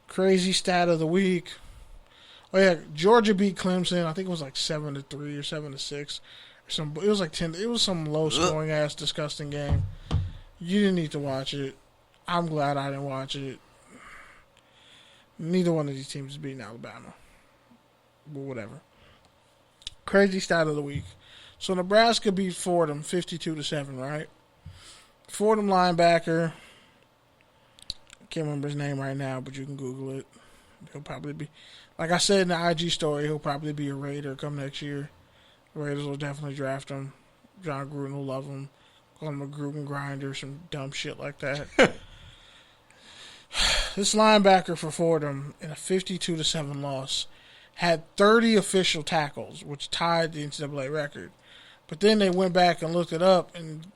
crazy stat of the week. Oh yeah, Georgia beat Clemson. I think it was 7-3 or 7-6. It was 10. It was some low scoring ass disgusting game. You didn't need to watch it. I'm glad I didn't watch it. Neither one of these teams is beating Alabama. But whatever. Crazy stat of the week. So Nebraska beat Fordham 52-7, right? Fordham linebacker. I can't remember his name right now, but you can Google it. He'll probably be, like I said in the IG story, he'll probably be a Raider come next year. The Raiders will definitely draft him. John Gruden will love him. Call him a Gruden grinder, some dumb shit like that. This linebacker for Fordham in a 52-7 loss had 30 official tackles, which tied the NCAA record. But then they went back and looked it up and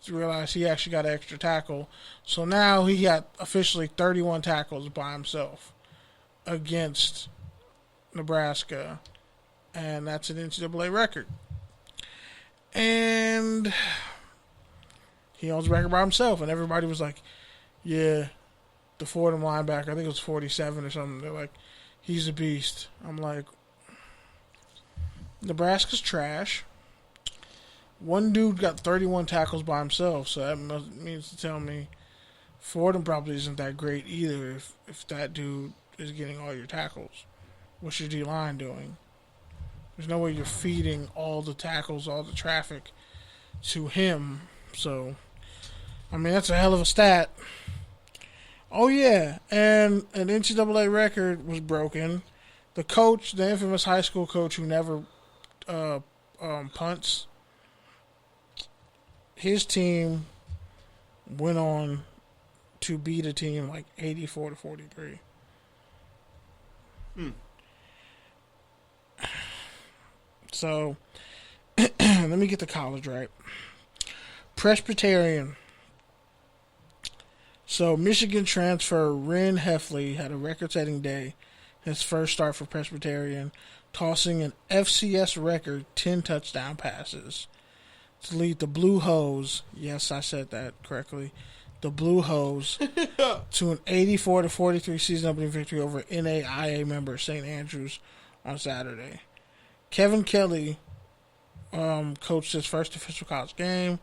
realized he actually got an extra tackle. So now he got officially 31 tackles by himself against Nebraska. And that's an NCAA record. And he owns the record by himself. And everybody was like, yeah, the Fordham linebacker, I think it was 47 or something. They're like, he's a beast. I'm like, Nebraska's trash. One dude got 31 tackles by himself, so that means to tell me Fordham probably isn't that great either if that dude is getting all your tackles. What's your D-line doing? There's no way you're feeding all the tackles, all the traffic to him. So, that's a hell of a stat. Oh, yeah, and an NCAA record was broken. The coach, the infamous high school coach who never punts, his team went on to beat a team 84-43. So, let me get the college right. Presbyterian, So Michigan transfer Ren Heffley had a record-setting day, his first start for Presbyterian, tossing an FCS record 10 touchdown passes to lead the Blue Hose. Yes, I said that correctly. The Blue Hose to an 84-43 season-opening victory over NAIA member St. Andrews on Saturday. Kevin Kelly coached his first official college game.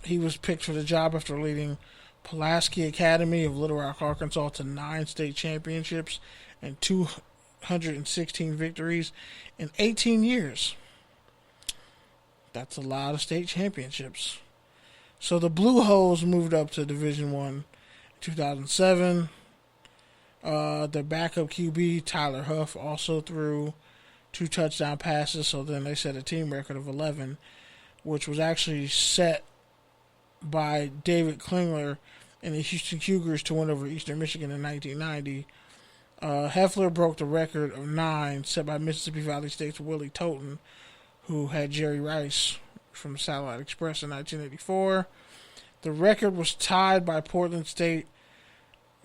He was picked for the job after leading Pulaski Academy of Little Rock, Arkansas to 9 state championships and 216 victories in 18 years. That's a lot of state championships. So the Blue Hose moved up to Division I in 2007. Their backup QB, Tyler Huff, also threw 2 touchdown passes, so then they set a team record of 11, which was actually set by David Klingler and the Houston Cougars to win over Eastern Michigan in 1990. Heffler broke the record of 9 set by Mississippi Valley State's Willie Toten, who had Jerry Rice from Satellite Express in 1984. The record was tied by Portland State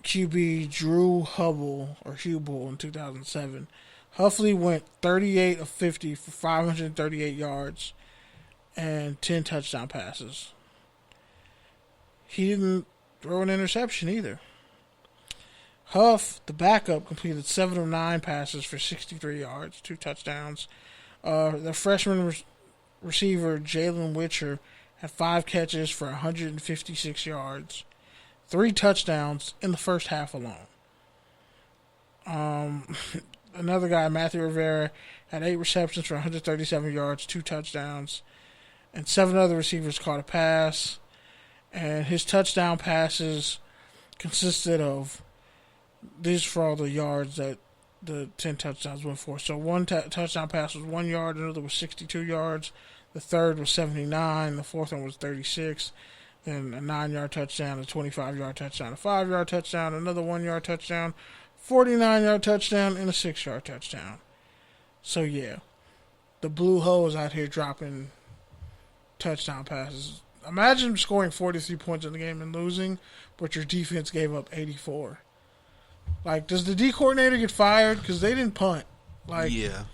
QB Drew Hubble in 2007. Huffley went 38 of 50 for 538 yards and 10 touchdown passes. He didn't throw an interception either. Huff, the backup, completed 7 of 9 passes for 63 yards, 2 touchdowns. The freshman receiver, Jalen Witcher, had 5 catches for 156 yards, 3 touchdowns in the first half alone. Another guy, Matthew Rivera, had 8 receptions for 137 yards, 2 touchdowns, and 7 other receivers caught a pass. And his touchdown passes consisted of, these for all the yards that the 10 touchdowns went for. So one touchdown pass was 1 yard, another was 62 yards, the third was 79, the fourth one was 36, then a 9-yard touchdown, a 25-yard touchdown, a 5-yard touchdown, another 1-yard touchdown, 49-yard touchdown, and a 6-yard touchdown. So yeah, the Blue Hose out here dropping touchdown passes. Imagine scoring 43 points in the game and losing, but your defense gave up 84. Like, does the D coordinator get fired? Because they didn't punt. Yeah.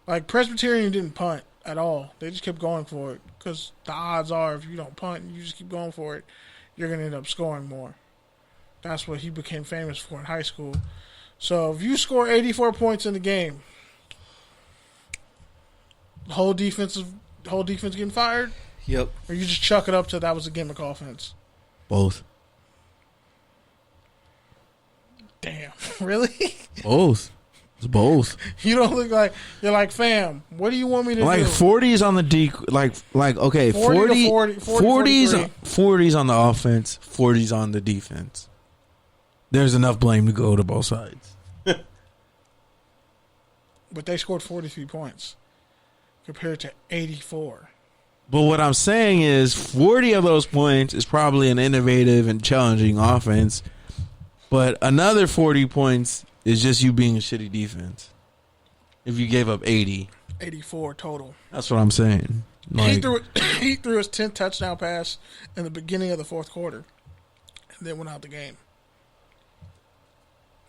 Like, Presbyterian didn't punt at all. They just kept going for it. Because the odds are, if you don't punt and you just keep going for it, you're going to end up scoring more. That's what he became famous for in high school. So, if you score 84 points in the game, the whole defense getting fired? Yep. Or you just chuck it up to that was a gimmick offense? Both. Damn. Really? Both. It's both. You don't look like, you're like, fam, what do you want me to do? Like 40s on the D, like okay, 40s on the offense, 40s on the defense. There's enough blame to go to both sides. But they scored 43 points compared to 84. But what I'm saying is 40 of those points is probably an innovative and challenging offense. But another 40 points is just you being a shitty defense. If you gave up 80. 84 total. That's what I'm saying. Like, he threw his 10th touchdown pass in the beginning of the fourth quarter. And then went out the game.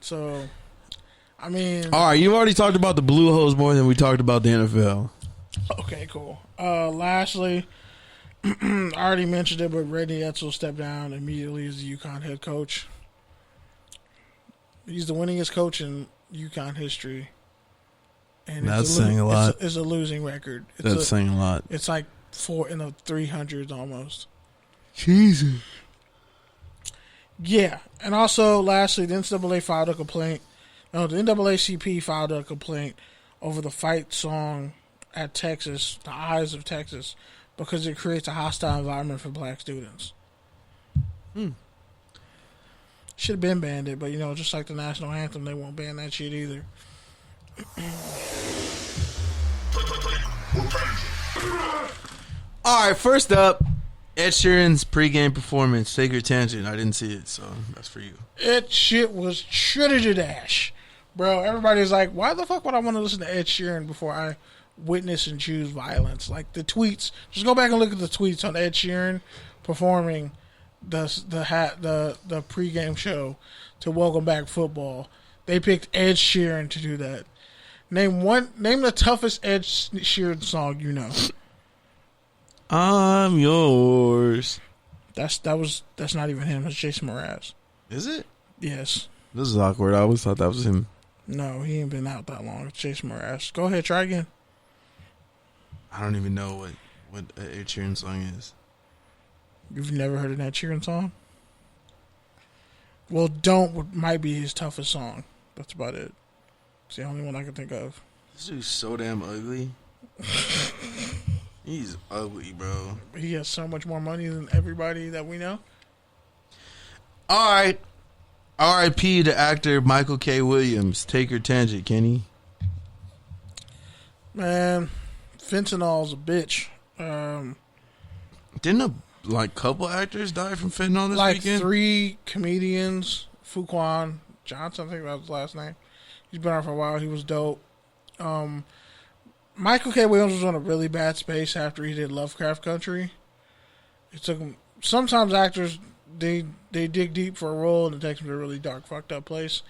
So, I mean. All right, you've already talked about the Blue Hose more than we talked about the NFL. Okay, cool. Lastly, I already mentioned it, but Randy Edsall stepped down immediately as the UConn head coach. He's the winningest coach in UConn history. And that's saying a lot. It's a losing record. That's saying a lot. It's like 4 in the 300s almost. Jesus. Yeah. And also, lastly, the NCAA filed a complaint. No, the NAACP filed a complaint over the fight song at Texas, the Eyes of Texas, because it creates a hostile environment for black students. Should have been banned it, but just like the national anthem, they won't ban that shit either. All right, first up, Ed Sheeran's pregame performance. Take your tangent. I didn't see it, so that's for you. It shit was shredded to dash. Bro, everybody's like, why the fuck would I want to listen to Ed Sheeran before I witness and choose violence? Like, the tweets, just go back and look at the tweets on Ed Sheeran performing. the pregame show to welcome back football, they picked Ed Sheeran to do that. Name the toughest Ed Sheeran song you know. I'm yours. That's not even him. That's Jason Mraz. Is it? Yes. This is awkward. I always thought that was him. No, he ain't been out that long. It's Jason Mraz. Go ahead, try again. I don't even know what an Ed Sheeran song is. You've never heard an Ed Sheeran song? Well, Don't might be his toughest song. That's about it. It's the only one I can think of. This dude's so damn ugly. He's ugly, bro. He has so much more money than everybody that we know. All right. R.I.P. to actor Michael K. Williams. Take your tangent, Kenny. Man, fentanyl's a bitch. Didn't a couple actors die from fentanyl this weekend? 3 comedians. Fuquan Johnson, I think that was his last name. He's been out for a while. He was dope. Michael K. Williams was on a really bad space after he did Lovecraft Country. It took him. Sometimes actors they dig deep for a role and it takes them to a really dark, fucked up place.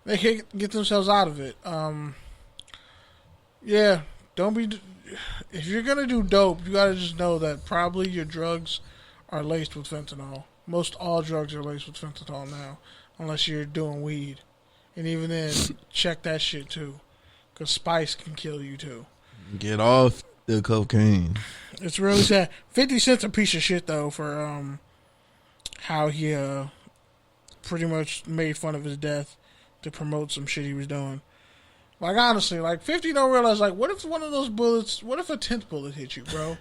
They can't get themselves out of it. Yeah, don't be. If you're gonna do dope, you gotta just know that probably your drugs are laced with fentanyl. Most all drugs are laced with fentanyl now, unless you're doing weed, and even then, check that shit too, because spice can kill you too. Get off the cocaine. It's really sad. 50 Cent's a piece of shit though for how he pretty much made fun of his death to promote some shit he was doing. Like, honestly, 50 don't realize, what if one of those bullets, what if a 10th bullet hit you, bro?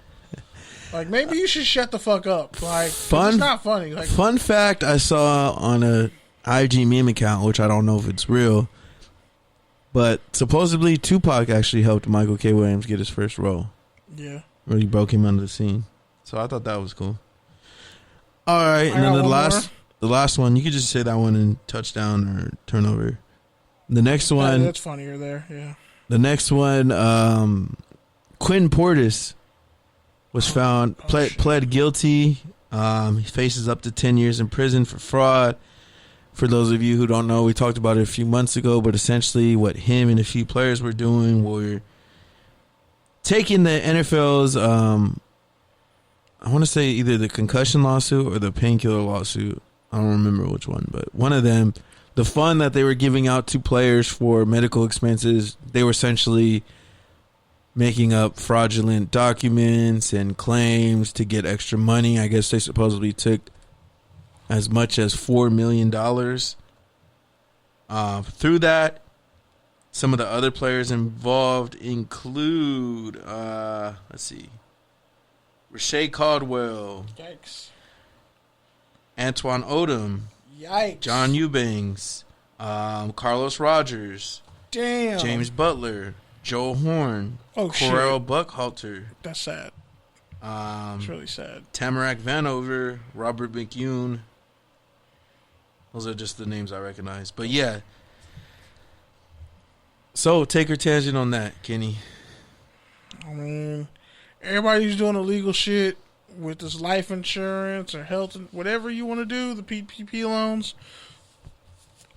Maybe you should shut the fuck up. It's not funny. Fun fact I saw on a IG meme account, which I don't know if it's real, but supposedly Tupac actually helped Michael K. Williams get his first role. Yeah. Where he broke him under the scene. So I thought that was cool. All right, and then the last one, you could just say that one in touchdown or turnover. The next one, that's funnier there. Yeah. The next one, Quentin Portis was found pled guilty. He faces up to 10 years in prison for fraud. For those of you who don't know, we talked about it a few months ago, but essentially what him and a few players were doing were taking the NFL's, I want to say either the concussion lawsuit or the painkiller lawsuit. I don't remember which one, but one of them, the fund that they were giving out to players for medical expenses, they were essentially making up fraudulent documents and claims to get extra money. I guess they supposedly took as much as $4 million through that. Some of the other players involved include, let's see, Rashae Caldwell. Yikes. Antoine Odom. Yikes. John Eubanks. Carlos Rogers. Damn. James Butler. Joe Horn. Correll Buckhalter. That's sad. It's really sad. Tamarack Vanover. Robert McCune. Those are just the names I recognize. But yeah. So, take your tangent on that, Kenny. I mean, everybody's doing illegal shit with this life insurance or health, whatever you want to do, the PPP loans,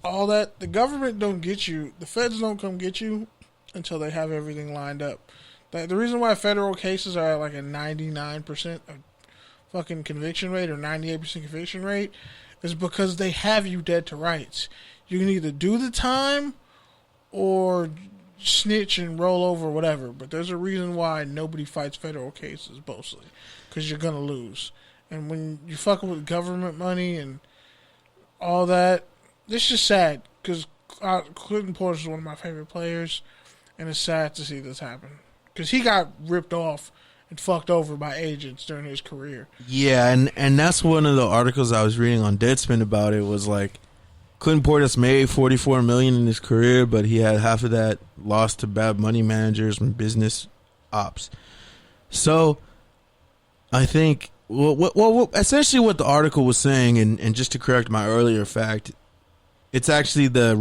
all that. The government don't get you. The feds don't come get you until they have everything lined up. The reason why federal cases are at a 99% of fucking conviction rate or 98% conviction rate is because they have you dead to rights. You can either do the time or snitch and roll over, whatever. But there's a reason why nobody fights federal cases, mostly. Because you're going to lose. And when you fucking with government money and all that, it's just sad. Because Quentin Portis is one of my favorite players. And it's sad to see this happen. Because he got ripped off and fucked over by agents during his career. Yeah, and that's one of the articles I was reading on Deadspin about it was Quentin Portis made $44 million in his career, but he had half of that lost to bad money managers and business ops. So, I think essentially what the article was saying, and just to correct my earlier fact, it's actually the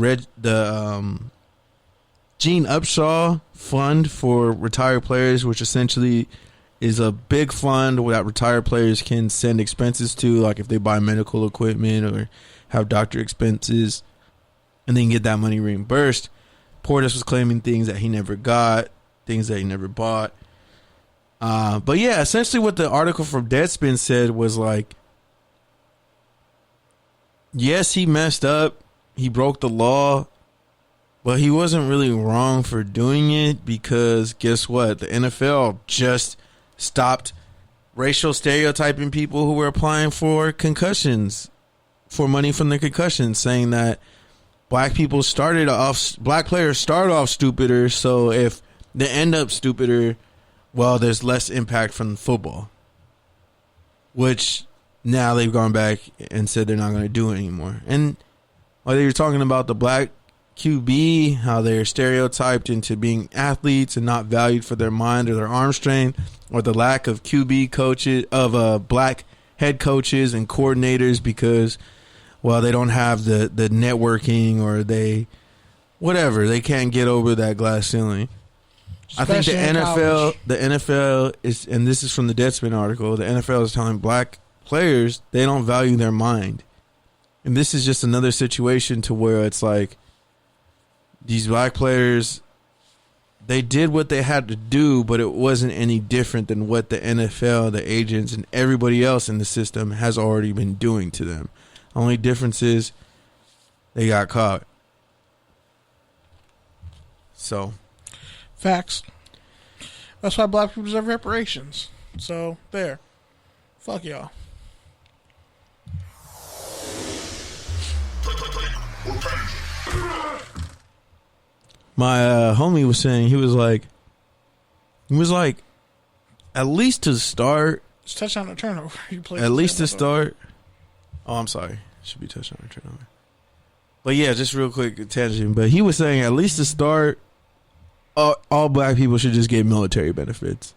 Gene Upshaw Fund for retired players, which essentially is a big fund that retired players can send expenses to, like if they buy medical equipment or have doctor expenses, and then get that money reimbursed. Portis was claiming things that he never got, things that he never bought. But yeah, essentially what the article from Deadspin said was like, yes, he messed up. He broke the law. But he wasn't really wrong for doing it because guess what? The NFL just stopped racial stereotyping people who were applying for concussions, for money from their concussions, saying that black players started off stupider, so if they end up stupider, well, there's less impact from football. Which now they've gone back and said they're not going to do it anymore. And while they were talking about the black QB, how they're stereotyped into being athletes and not valued for their mind or their arm strength, or the lack of QB coaches, of black head coaches and coordinators because, well, they don't have the networking, or they can't get over that glass ceiling. Especially I think the NFL is, and this is from the Deadspin article, the NFL is telling black players they don't value their mind. And this is just another situation to where it's like, these black players, they did what they had to do, but it wasn't any different than what the NFL, the agents, and everybody else in the system has already been doing to them. Only difference is they got caught. So. Facts. That's why black people deserve reparations. So, there. Fuck y'all. My homie was saying, he was like, at least to start. It's touchdown or turnover. At least to start. Oh, I'm sorry. Should be touchdown or turnover. But yeah, just real quick tangent. But he was saying, at least to start, all black people should just get military benefits,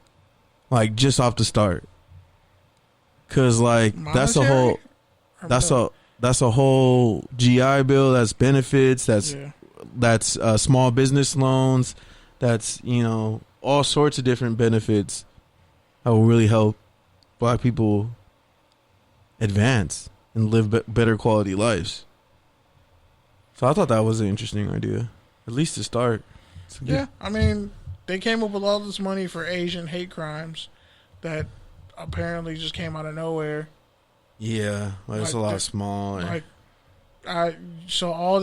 like just off the start. Cause like monetary? that's a whole GI Bill. That's benefits. That's small business loans. That's, all sorts of different benefits that will really help black people advance and live better quality lives. So I thought that was an interesting idea, at least to start. Yeah, I mean, they came up with all this money for Asian hate crimes that apparently just came out of nowhere. Yeah, like it's a lot small. So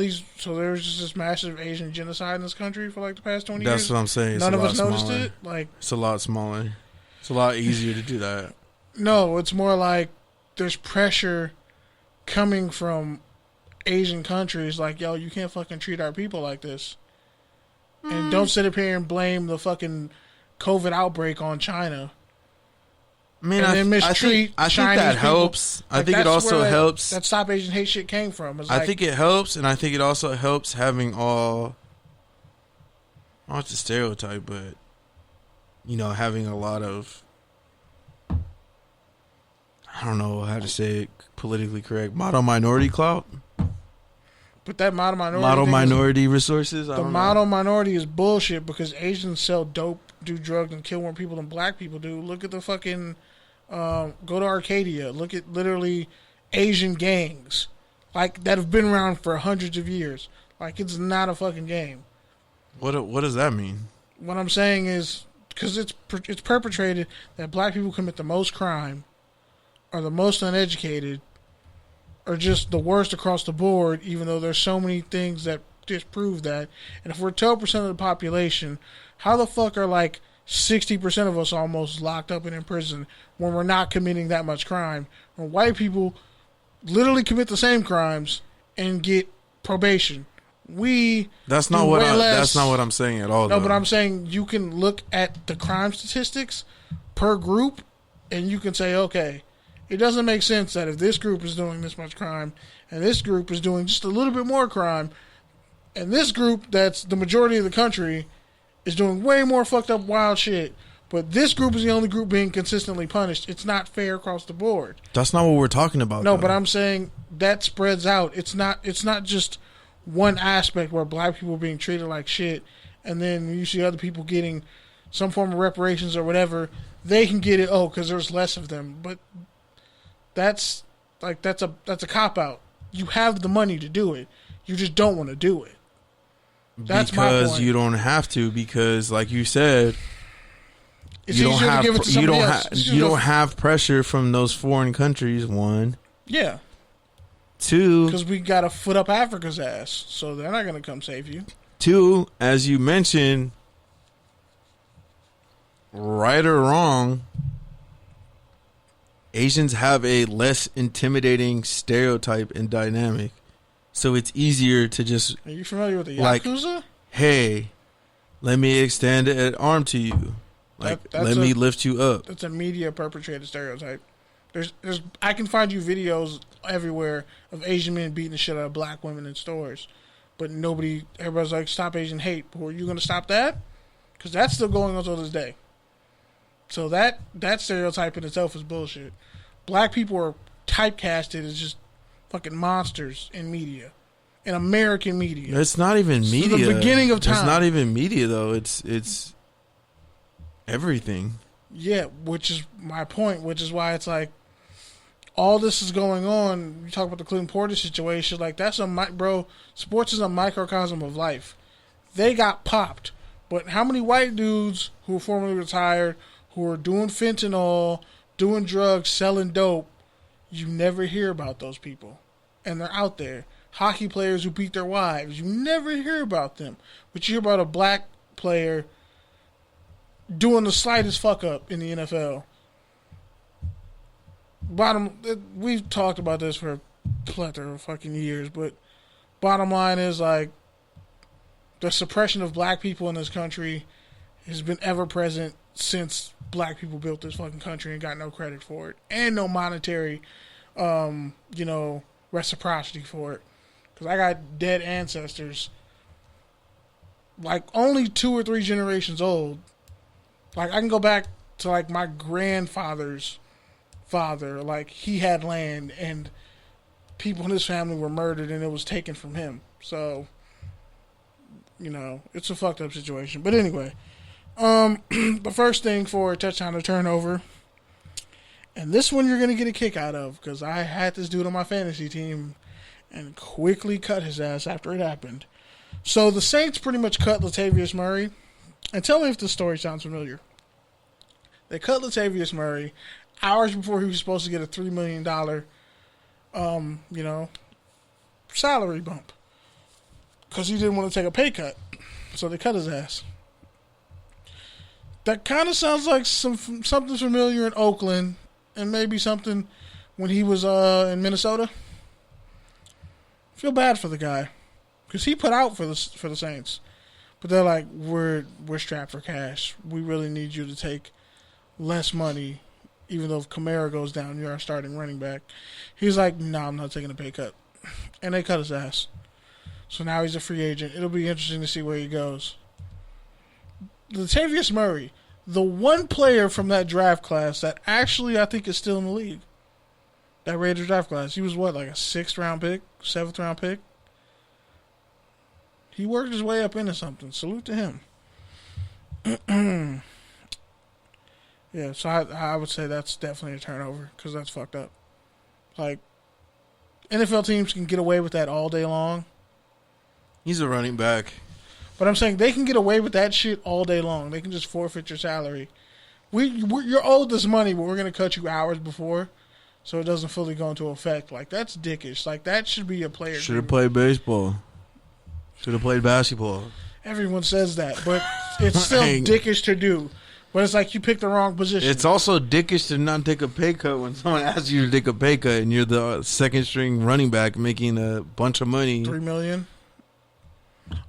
there's just this massive Asian genocide in this country for like the past 20 years. That's what I'm saying. None of us noticed it. Like, it's a lot smaller. It's a lot easier to do that. No, it's more like there's pressure coming from Asian countries. Like, yo, you can't fucking treat our people like this. And don't sit up here and blame the fucking COVID outbreak on China. I mean, I think that helps. Like, I think it also helps. That Stop Asian Hate shit came from. I think it helps, and I think it also helps having not a stereotype, but, having a lot of, I don't know how to say it politically correct, model minority clout. But that model minority resources. The model minority is bullshit because Asians sell dope, do drugs, and kill more people than black people do. Look at the fucking go to Arcadia. Look at literally Asian gangs like that have been around for hundreds of years. Like, it's not a fucking game. What does that mean? What I'm saying is because it's perpetrated that black people commit the most crime, are the most uneducated, are just the worst across the board, even though there's so many things that disprove that. And if we're 12% of the population, how the fuck are like 60% of us almost locked up and in prison when we're not committing that much crime? When white people literally commit the same crimes and get probation. That's not what I'm saying at all. No, but I'm saying you can look at the crime statistics per group and you can say, okay, it doesn't make sense that if this group is doing this much crime and this group is doing just a little bit more crime and this group that's the majority of the country is doing way more fucked up wild shit, but this group is the only group being consistently punished. It's not fair across the board. That's not what we're talking about. No, but I'm saying that spreads out. It's not just one aspect where black people are being treated like shit and then you see other people getting some form of reparations or whatever, they can get it. Oh, because there's less of them. But that's a cop out. You have the money to do it. You just don't want to do it. That's my point. Because you don't have to. Because, like you said, it's easier to give it to somebody else. You don't have pressure from those foreign countries. One. Yeah. Two. Because we got to foot up Africa's ass, so they're not going to come save you. Two, as you mentioned, right or wrong, Asians have a less intimidating stereotype and dynamic. So it's easier to just... Are you familiar with the Yakuza? Like, hey, let me extend an arm to you. Like, let me lift you up. That's a media perpetrated stereotype. I can find you videos everywhere of Asian men beating the shit out of black women in stores. But everybody's like, stop Asian hate. But are you going to stop that? Because that's still going on to this day. So that stereotype in itself is bullshit. Black people are typecasted as just fucking monsters in media. In American media. It's not even media. It's the beginning of time. It's not even media, though. It's everything. Yeah, which is my point, which is why it's like, all this is going on. You talk about the Clinton Porter situation. Like, that's sports is a microcosm of life. They got popped. But how many white dudes who are formerly retired, who are doing fentanyl, doing drugs, selling dope, you never hear about those people. And they're out there. Hockey players who beat their wives, you never hear about them. But you hear about a black player doing the slightest fuck up in the NFL. We've talked about this for a plethora of fucking years, but bottom line is, like, the suppression of black people in this country has been ever present since black people built this fucking country and got no credit for it and no monetary, reciprocity for it. Because I got dead ancestors, like, only 2 or 3 generations old. Like, I can go back to, like, my grandfather's father. Like, he had land and people in his family were murdered and it was taken from him. So, it's a fucked up situation. But anyway, the first thing for touchdown or turnover, and this one you're going to get a kick out of because I had this dude on my fantasy team and quickly cut his ass after it happened. So the Saints pretty much cut Latavius Murray. And tell me if this story sounds familiar. They cut Latavius Murray hours before he was supposed to get a $3 million, salary bump. Because he didn't want to take a pay cut. So they cut his ass. That kind of sounds like something familiar in Oakland and maybe something when he was in Minnesota. Feel bad for the guy. Because he put out for the Saints. But they're like, we're strapped for cash. We really need you to take less money. Even though if Kamara goes down, you're our starting running back. He's like, no, I'm not taking a pay cut. And they cut his ass. So now he's a free agent. It'll be interesting to see where he goes. Latavius Murray, the one player from that draft class that actually I think is still in the league. That Raiders draft class. He was what, like a 6th round pick? 7th round pick? He worked his way up into something. Salute to him. Yeah, so I would say that's definitely a turnover because that's fucked up. Like, NFL teams can get away with that all day long. He's a running back. But I'm saying they can get away with that shit all day long. They can just forfeit your salary. You're owed this money, but we're going to cut you hours before so it doesn't fully go into effect. Like, that's dickish. Like, that should be a player. Should have played baseball. Should have played basketball. Everyone says that, but it's still dickish to do. But it's like you picked the wrong position. It's also dickish to not take a pay cut when someone asks you to take a pay cut and you're the second string running back making a bunch of money. $3 million.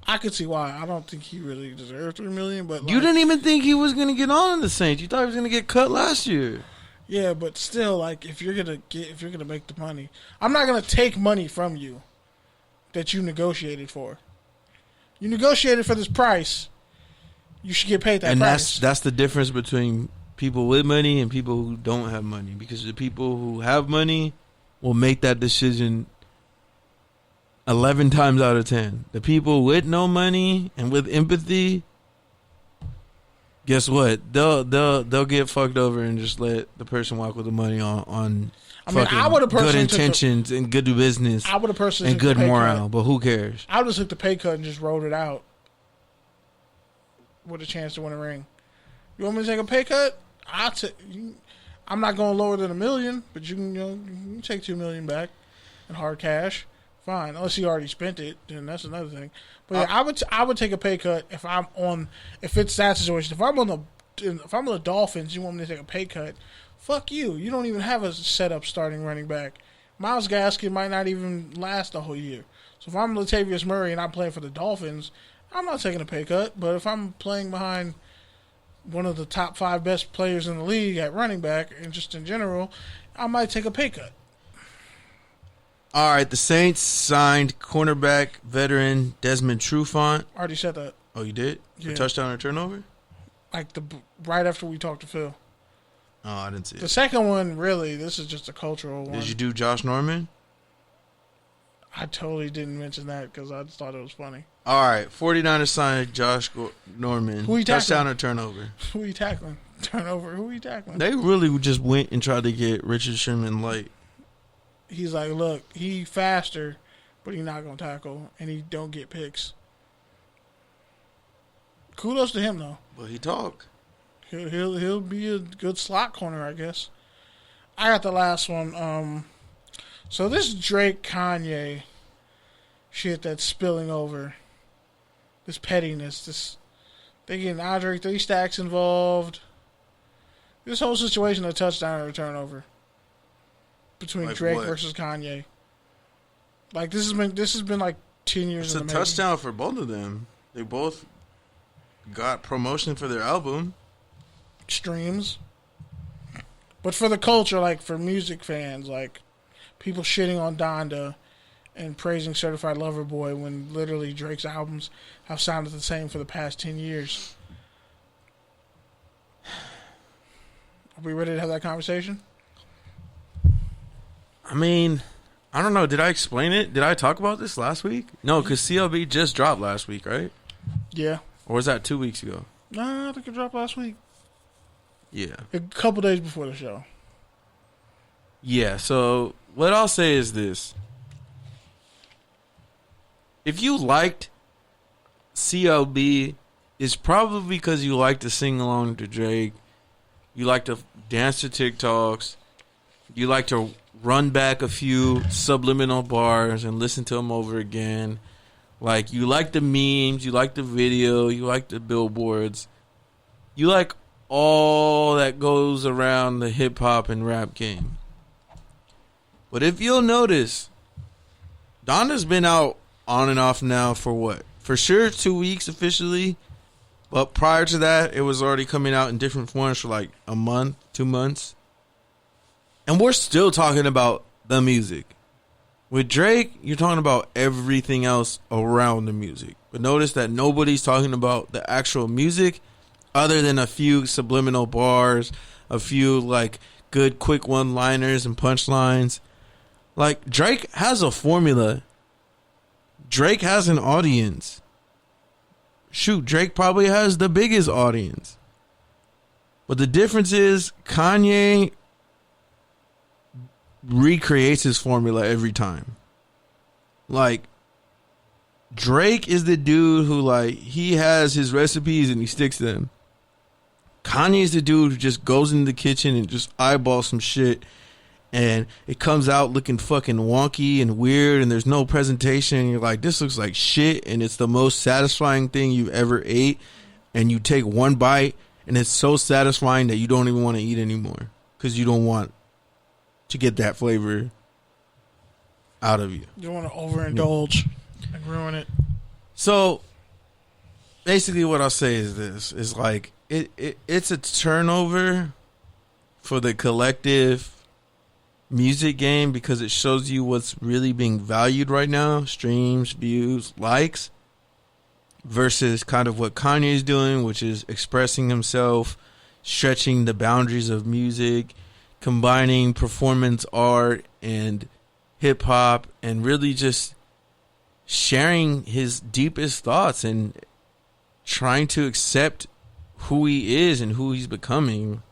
I could see why. I don't think he really deserved $3 million, but you didn't even think he was going to get on in the Saints. You thought he was going to get cut last year. Yeah, but still, like, if you're gonna make the money, I'm not gonna take money from you that you negotiated for. You negotiated for this price. You should get paid that price. And that's the difference between people with money and people who don't have money. Because the people who have money will make that decision 11 times out of 10. The people with no money and with empathy, guess what? They'll get fucked over and just let the person walk with the money on I would have good intentions and good business. I would have personally and good morale, but who cares? I would have took the pay cut and just rolled it out with a chance to win a ring. You want me to take a pay cut? I'm not going lower than $1 million, but you can take $2 million back in hard cash. Fine, unless you already spent it, then that's another thing. But yeah, I would take a pay cut if it's that situation. If I'm on the Dolphins, you want me to take a pay cut? Fuck you. You don't even have a setup starting running back. Myles Gaskin might not even last the whole year. So if I'm Latavius Murray and I'm playing for the Dolphins, I'm not taking a pay cut. But if I'm playing behind one of the top 5 best players in the league at running back and just in general, I might take a pay cut. All right, the Saints signed cornerback veteran Desmond Trufant. Already said that. Oh, you did? Yeah. A touchdown or turnover? Like right after we talked to Phil. Oh, I didn't see it. The second one, really, this is just a cultural one. Did you do Josh Norman? I totally didn't mention that because I just thought it was funny. All right, 49ers signed Josh Norman. Who you tackling? Touchdown or turnover? Who are you tackling? Turnover. Who are you tackling? They really just went and tried to get Richard Sherman light. He's like, look, he faster, but he's not going to tackle, and he don't get picks. Kudos to him, though. But he talk. He'll be a good slot corner, I guess. I got the last one. So this Drake Kanye shit that's spilling over. This pettiness. They getting Andre 3 Stacks involved. This whole situation, a touchdown or a turnover between like Drake what? versus Kanye. Like this has been like 10 years. It's a touchdown for both of them. They both got promotion for their album. Streams. But for the culture, like for music fans, like people shitting on Donda and praising Certified Lover Boy when literally Drake's albums have sounded the same for the past 10 years. Are we ready to have that conversation? I mean, I don't know. Did I explain it? Did I talk about this last week? No, because CLB just dropped last week, right? Yeah. Or was that 2 weeks ago? No, I think it dropped last week. Yeah. A couple days before the show. Yeah, so what I'll say is this. If you liked CLB, it's probably because you like to sing along to Drake. You like to dance to TikToks. You like to run back a few subliminal bars and listen to them over again. Like, you like the memes. You like the video. You like the billboards. You like all that goes around the hip-hop and rap game. But if you'll notice, Donda's been out on and off now for what? For sure 2 weeks officially. But prior to that, it was already coming out in different forms for like a month, 2 months. And we're still talking about the music. With Drake, you're talking about everything else around the music. But notice that nobody's talking about the actual music other than a few subliminal bars, a few like good quick one-liners and punchlines. Like, Drake has a formula. Drake has an audience. Shoot, Drake probably has the biggest audience. But the difference is Kanye recreates his formula every time. Like, Drake is the dude who, like, he has his recipes and he sticks to them. Kanye's the dude who just goes in the kitchen and just eyeballs some shit, and it comes out looking fucking wonky and weird, and there's no presentation, and you're like, this looks like shit, and it's the most satisfying thing you've ever ate, and you take one bite, and it's so satisfying that you don't even want to eat anymore because you don't want to get that flavor out of you. You don't want to overindulge and ruin it. So, basically what I'll say is this, is like, it's a turnover for the collective music game because it shows you what's really being valued right now, streams, views, likes, versus kind of what Kanye's doing, which is expressing himself, stretching the boundaries of music, combining performance art and hip hop, and really just sharing his deepest thoughts and trying to accept who he is and who he's becoming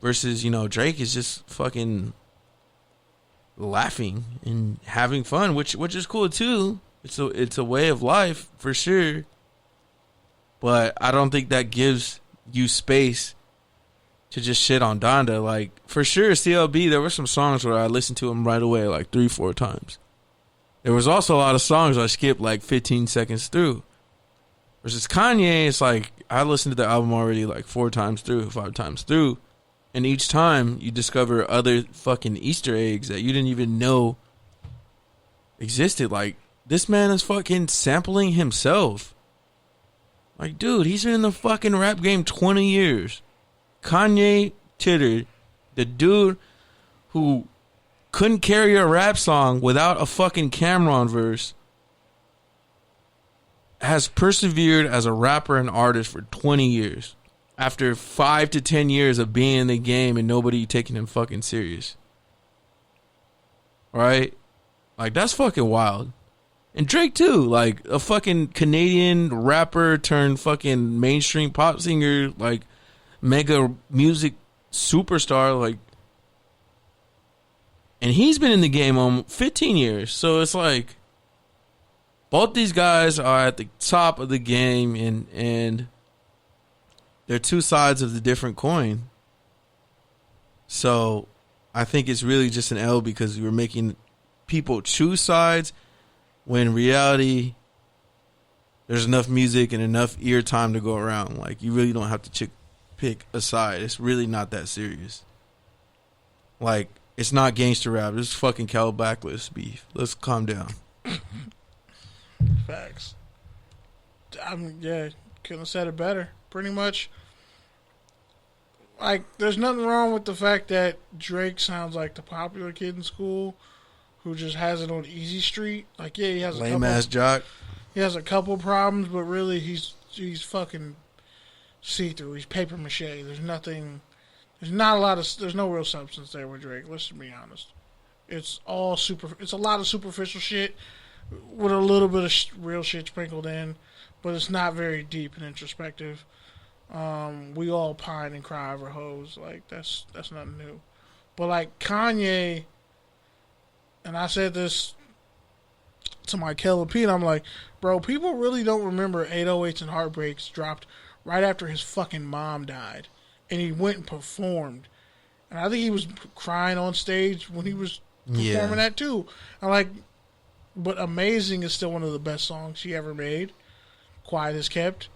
versus, Drake is just fucking laughing and having fun, which is cool too. It's a way of life for sure. But I don't think that gives you space to just shit on Donda. Like, for sure, CLB, there were some songs where I listened to him right away, like 3-4 times. There was also a lot of songs I skipped like 15 seconds through. Versus Kanye, it's like I listened to the album already like 4 times through, 5 times through. And each time you discover other fucking Easter eggs that you didn't even know existed. Like, this man is fucking sampling himself. Like, dude, he's been in the fucking rap game 20 years. Kanye Titter, the dude who couldn't carry a rap song without a fucking Cameron verse, has persevered as a rapper and artist for 20 years. After 5 to 10 years of being in the game and nobody taking him fucking serious. Right? Like, that's fucking wild. And Drake too, like a fucking Canadian rapper turned fucking mainstream pop singer, like mega music superstar, like, and he's been in the game 15 years. So it's like both these guys are at the top of the game, and they're two sides of the different coin. So I think it's really just an L because we're making people choose sides. When in reality, there's enough music and enough ear time to go around. Like, you really don't have to pick a side. It's really not that serious. Like, it's not gangster rap. It's fucking Calabackless beef. Let's calm down. Facts. I mean, yeah, couldn't have said it better. Pretty much. Like, there's nothing wrong with the fact that Drake sounds like the popular kid in school who just has it on easy street. Like, yeah, he has lame ass jock. He has a couple problems, but really he's fucking see-through. He's paper mache. There's nothing. There's no real substance there with Drake. Let's be honest. It's all it's a lot of superficial shit with a little bit of real shit sprinkled in, but it's not very deep and introspective. We all pine and cry over hoes. Like, that's nothing new. But like Kanye. And I said this to my Killer Pete. I'm like, bro, people really don't remember 808s and Heartbreaks dropped right after his fucking mom died. And he went and performed. And I think he was crying on stage when he was performing that too. I'm like, but Amazing is still one of the best songs he ever made. Quiet as Kept.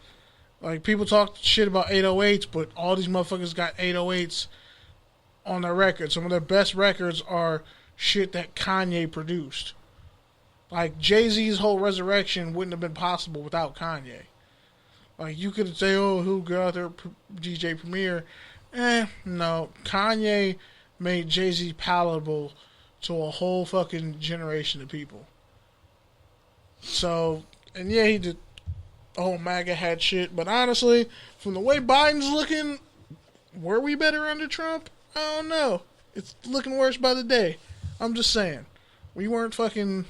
Like, people talk shit about 808s, but all these motherfuckers got 808s on their records. Some of their best records are shit that Kanye produced. Like, Jay-Z's whole resurrection wouldn't have been possible without Kanye. Like, you could say, oh, who got out there DJ Premier? No. Kanye made Jay-Z palatable to a whole fucking generation of people. So, and yeah, he did whole MAGA hat shit, but honestly, from the way Biden's looking, were we better under Trump? I don't know. It's looking worse by the day. I'm just saying. We weren't fucking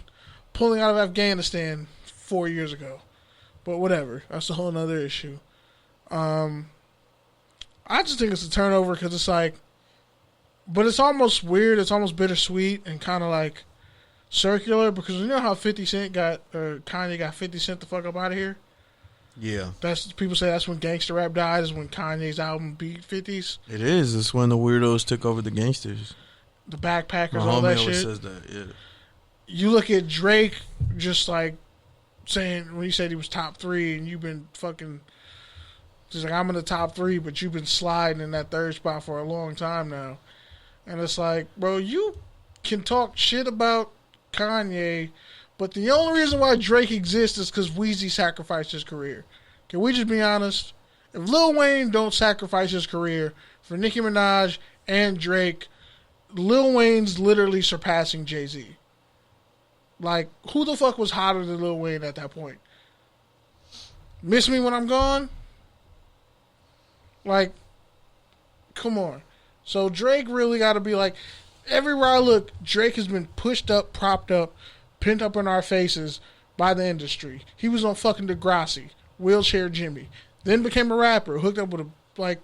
pulling out of Afghanistan 4 years ago. But whatever. That's a whole other issue. I just think it's a turnover because it's like... But it's almost weird. It's almost bittersweet and kind of like circular because you know how 50 Cent Kanye got 50 Cent the fuck up out of here? Yeah. People say that's when gangster rap died, is when Kanye's album beat 50s. It is. It's when the weirdos took over the gangsters. The backpackers, all that shit. Says that, yeah. You look at Drake just like saying, when he said he was top 3 and you've been fucking, he's like, I'm in the top 3, but you've been sliding in that 3rd spot for a long time now. And it's like, bro, you can talk shit about Kanye, but the only reason why Drake exists is because Weezy sacrificed his career. Can we just be honest? If Lil Wayne don't sacrifice his career for Nicki Minaj and Drake, Lil Wayne's literally surpassing Jay-Z. Like, who the fuck was hotter than Lil Wayne at that point? Miss Me When I'm Gone? Like, come on. So Drake really got to be like, everywhere I look, Drake has been pushed up, propped up, pinned up in our faces by the industry. He was on fucking Degrassi, Wheelchair Jimmy. then became a rapper, hooked up with a, like...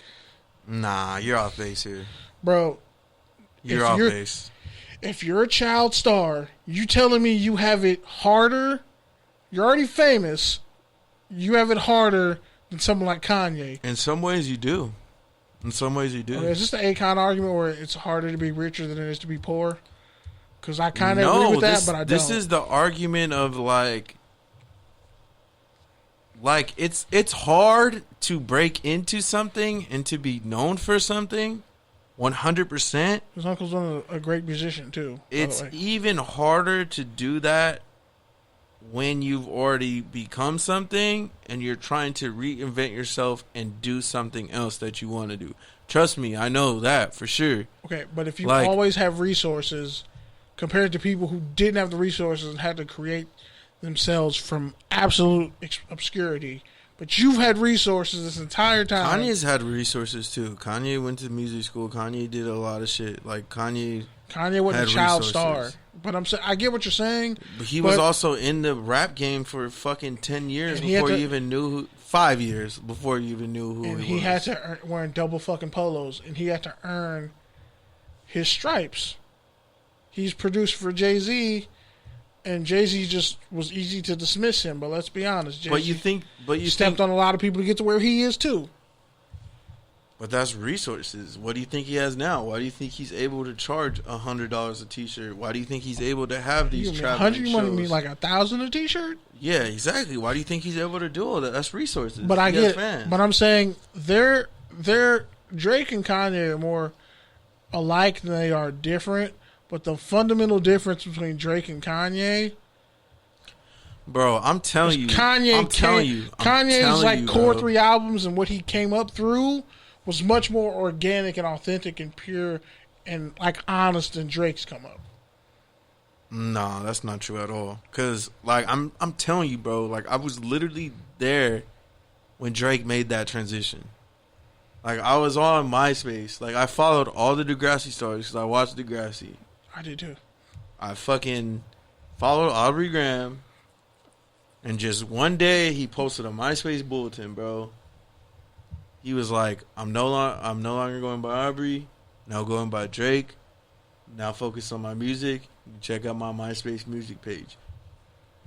Nah, you're off base here. Bro. You're off base. If you're a child star, you telling me you have it harder? You're already famous. You have it harder than someone like Kanye. In some ways, you do. Is this the Akon argument where it's harder to be richer than it is to be poor? Because I kind of agree with that, but I don't. This is the argument of like it's hard to break into something and to be known for something 100%. His uncle's a great musician too. It's even harder to do that when you've already become something and you're trying to reinvent yourself and do something else that you want to do. Trust me, I know that for sure. Okay, but if you always have resources compared to people who didn't have the resources and had to create themselves from absolute obscurity, but you've had resources this entire time. Kanye's had resources too. Kanye went to music school. Kanye did a lot of shit. Like Kanye wasn't a child star. But I get what you're saying. But he was also in the rap game for fucking 10 years before you even knew who. 5 years before you even knew who he was. And he had to wearing double fucking polos, and he had to earn his stripes. He's produced for Jay-Z, and Jay-Z just was easy to dismiss him. But let's be honest, Jay-Z stepped on a lot of people to get to where he is too. But that's resources. What do you think he has now? Why do you think he's able to charge $100 a T-shirt? Why do you think he's able to have these traveling shows? 100? You want to mean like 1,000 a T-shirt? Yeah, exactly. Why do you think he's able to do all that? That's resources. But I get it. But I'm saying they're Drake and Kanye are more alike than they are different. But the fundamental difference between Drake and Kanye, bro, I'm telling you, Kanye's like core 3 albums and what he came up through was much more organic and authentic and pure and like honest than Drake's come up. No, that's not true at all. Cause like I'm telling you, bro, like I was literally there when Drake made that transition. Like I was on MySpace. Like I followed all the Degrassi stories because I watched Degrassi. I did too. I fucking followed Aubrey Graham, and just one day he posted a MySpace bulletin, bro. He was like, I'm no longer going by Aubrey, now going by Drake. Now focus on my music. You can check out my MySpace music page.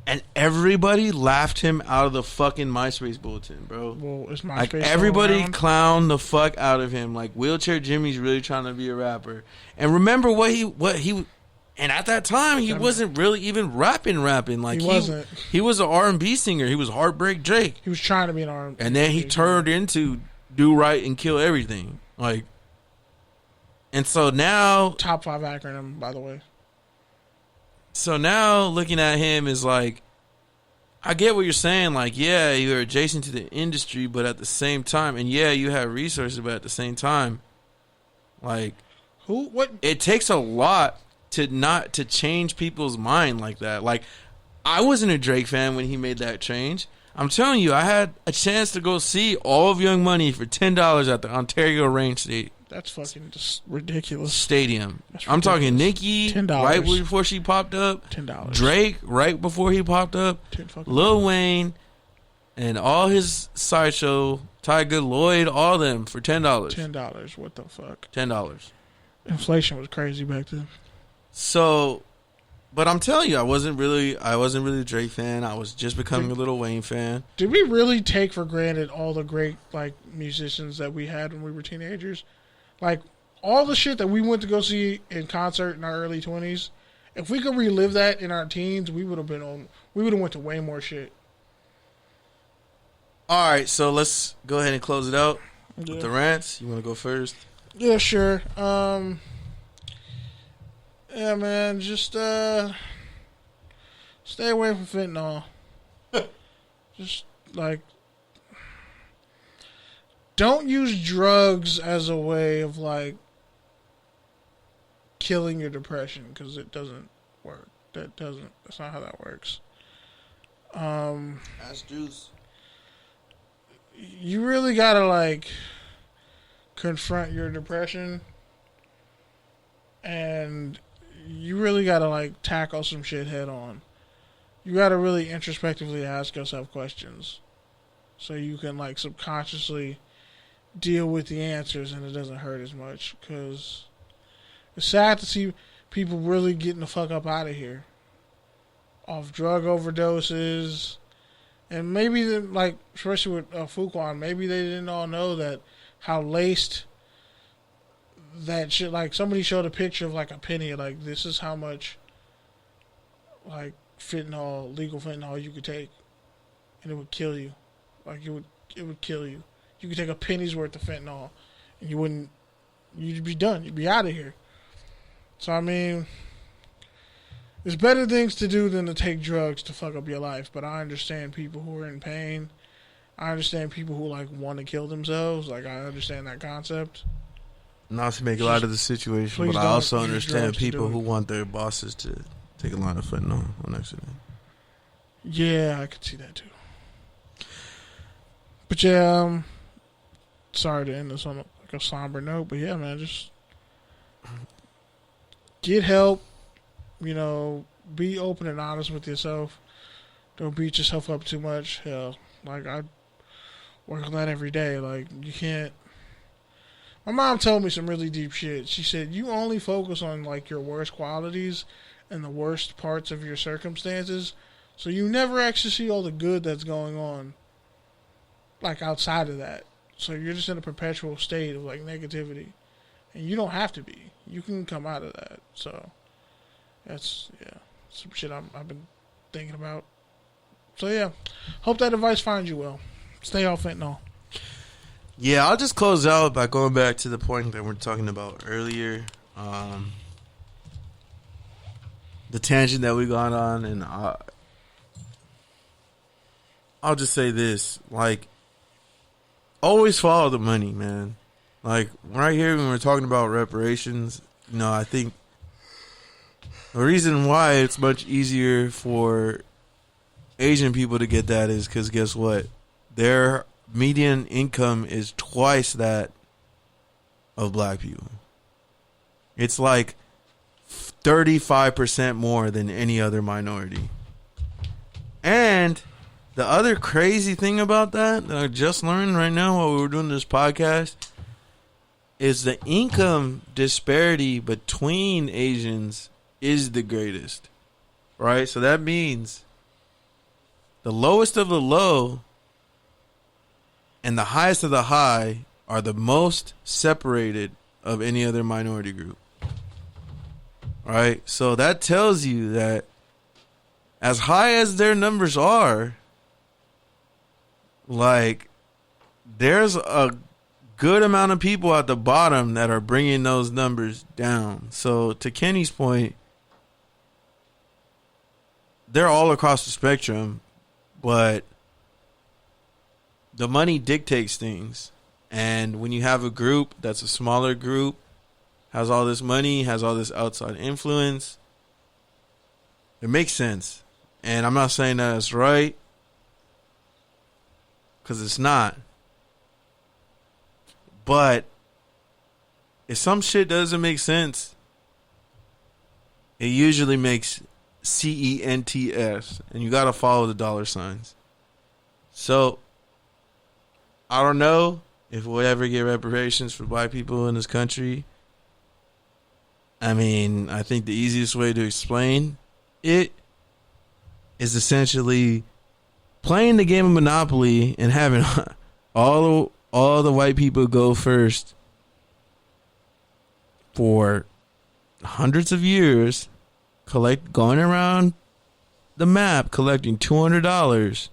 And everybody laughed him out of the fucking MySpace bulletin, bro. Well, is MySpace like everybody clowned the fuck out of him. Like Wheelchair Jimmy's really trying to be a rapper. And remember what he and at that time he wasn't really even rapping. Like he wasn't. He was an R&B singer. He was Heartbreak Drake. He was trying to be an R&B. And then he turned into Do Right and Kill Everything. Like, and so now top 5 acronym, by the way. So now looking at him is like, I get what you're saying. Like, yeah, you're adjacent to the industry, but at the same time, and yeah, you have resources, but at the same time, like, what? It takes a lot to change people's mind like that. Like, I wasn't a Drake fan when he made that change. I'm telling you, I had a chance to go see all of Young Money for $10 at the Ontario Range State. That's fucking just ridiculous. Stadium. I'm talking Nicki $10. Right before she popped up. $10. Drake right before he popped up. Lil Wayne and all his sideshow. Tyga, Lloyd, all of them for $10. $10. What the fuck? $10. Inflation was crazy back then. So, but I'm telling you, I wasn't really a Drake fan. I was just becoming a Lil Wayne fan. Did we really take for granted all the great like musicians that we had when we were teenagers? Like, all the shit that we went to go see in concert in our early 20s, if we could relive that in our teens, we would have went to way more shit. All right, so let's go ahead and close it out with the rants. You want to go first? Yeah, sure. Yeah, man, just stay away from fentanyl. Just, like, don't use drugs as a way of, like, killing your depression, because it doesn't work. That's not how that works. That's juice. You really gotta, like, confront your depression, and you really gotta, like, tackle some shit head on. You gotta really introspectively ask yourself questions. so you can like subconsciously deal with the answers and it doesn't hurt as much. Because it's sad to see people really getting the fuck up out of here off drug overdoses. And maybe, like, especially with Fuquan, maybe they didn't all know that how laced that shit. Like, somebody showed a picture of, like, a penny. Like, this is how much, like, fentanyl, legal fentanyl you could take. And it would kill you. Like, it would kill you. You could take a penny's worth of fentanyl and you'd be done. You'd be out of here. So, I mean, there's better things to do than to take drugs to fuck up your life. But I understand people who are in pain. I understand people who, like, want to kill themselves. Like, I understand that concept. Not to make light of the situation, but I also understand people who want their bosses to take a line of fentanyl on accident. Yeah, I could see that too. But yeah, sorry to end this on like a somber note, but yeah, man, just get help. You know, be open and honest with yourself. Don't beat yourself up too much. Hell, like I work on that every day. Like you can't. My mom told me some really deep shit. She said you only focus on like your worst qualities and the worst parts of your circumstances, so you never actually see all the good that's going on. Like outside of that, so you're just in a perpetual state of like negativity, and you don't have to be. You can come out of that. So that's some shit I've been thinking about. So yeah, hope that advice finds you well. Stay off fentanyl. Yeah, I'll just close out by going back to the point that we're talking about earlier. The tangent that we got on, and I'll just say this, like, always follow the money, man. Like, right here when we're talking about reparations, you know, I think the reason why it's much easier for Asian people to get that is because guess what? Their median income is twice that of black people. It's like 35% more than any other minority. And the other crazy thing about that I just learned right now while we were doing this podcast is the income disparity between Asians is the greatest, right? So that means the lowest of the low and the highest of the high are the most separated of any other minority group, right? So that tells you that as high as their numbers are, like, there's a good amount of people at the bottom that are bringing those numbers down. So to Kenny's point, they're all across the spectrum, but the money dictates things. And when you have a group that's a smaller group, has all this money, has all this outside influence, it makes sense. And I'm not saying that it's right, because it's not. But if some shit doesn't make sense, it usually makes CENTS, and you got to follow the dollar signs. So I don't know if we'll ever get reparations for black people in this country. I mean, I think the easiest way to explain it is essentially playing the game of Monopoly and having all the white people go first for hundreds of years, going around the map collecting $200,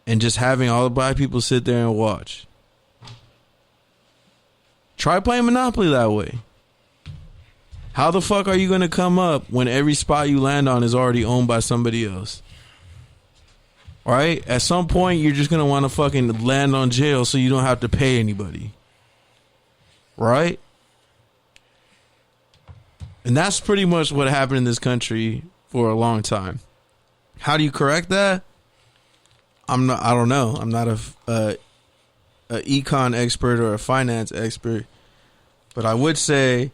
and just having all the black people sit there and watch. Try playing Monopoly that way. How the fuck are you going to come up when every spot you land on is already owned by somebody else? Right? At some point, you're just going to want to fucking land on jail so you don't have to pay anybody. Right? And that's pretty much what happened in this country for a long time. How do you correct that? I don't know. I'm not a econ expert or a finance expert. But I would say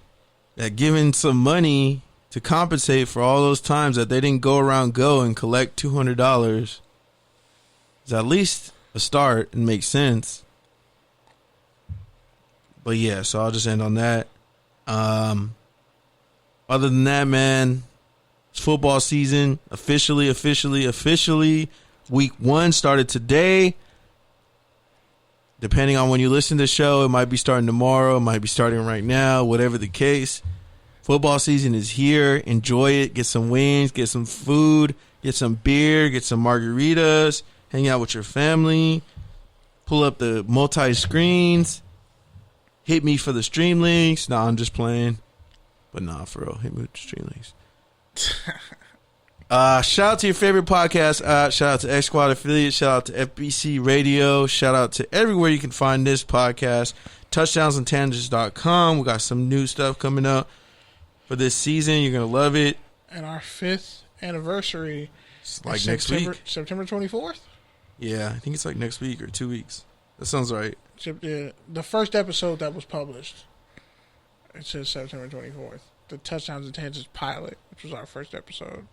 that giving some money to compensate for all those times that they didn't go and collect $200 is at least a start and makes sense. But yeah, so I'll just end on that. Other than that, man, it's football season officially. Week 1 started today. Depending on when you listen to the show, it might be starting tomorrow, it might be starting right now, whatever the case. Football season is here. Enjoy it. Get some wings, get some food, get some beer, get some margaritas, hang out with your family, pull up the multi-screens, hit me for the stream links. Nah, I'm just playing. But nah, for real, hit me with the stream links. Shout out to your favorite podcast. Shout out to X Squad affiliate. Shout out to FBC Radio. Shout out to everywhere you can find this podcast. Touchdownsandtangents.com. We got some new stuff coming up for this season. You're going to love it. And our 5th anniversary. It's like next week. September 24th? Yeah, I think it's like next week or 2 weeks. That sounds right. The first episode that was published, it says September 24th. The Touchdowns and Tangents pilot, which was our first episode,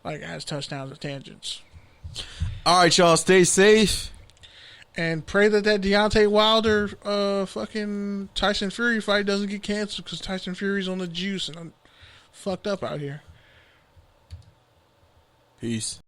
like as Touchdowns and Tangents. All right, y'all, stay safe. And pray that Deontay Wilder fucking Tyson Fury fight doesn't get canceled because Tyson Fury's on the juice and I'm fucked up out here. Peace.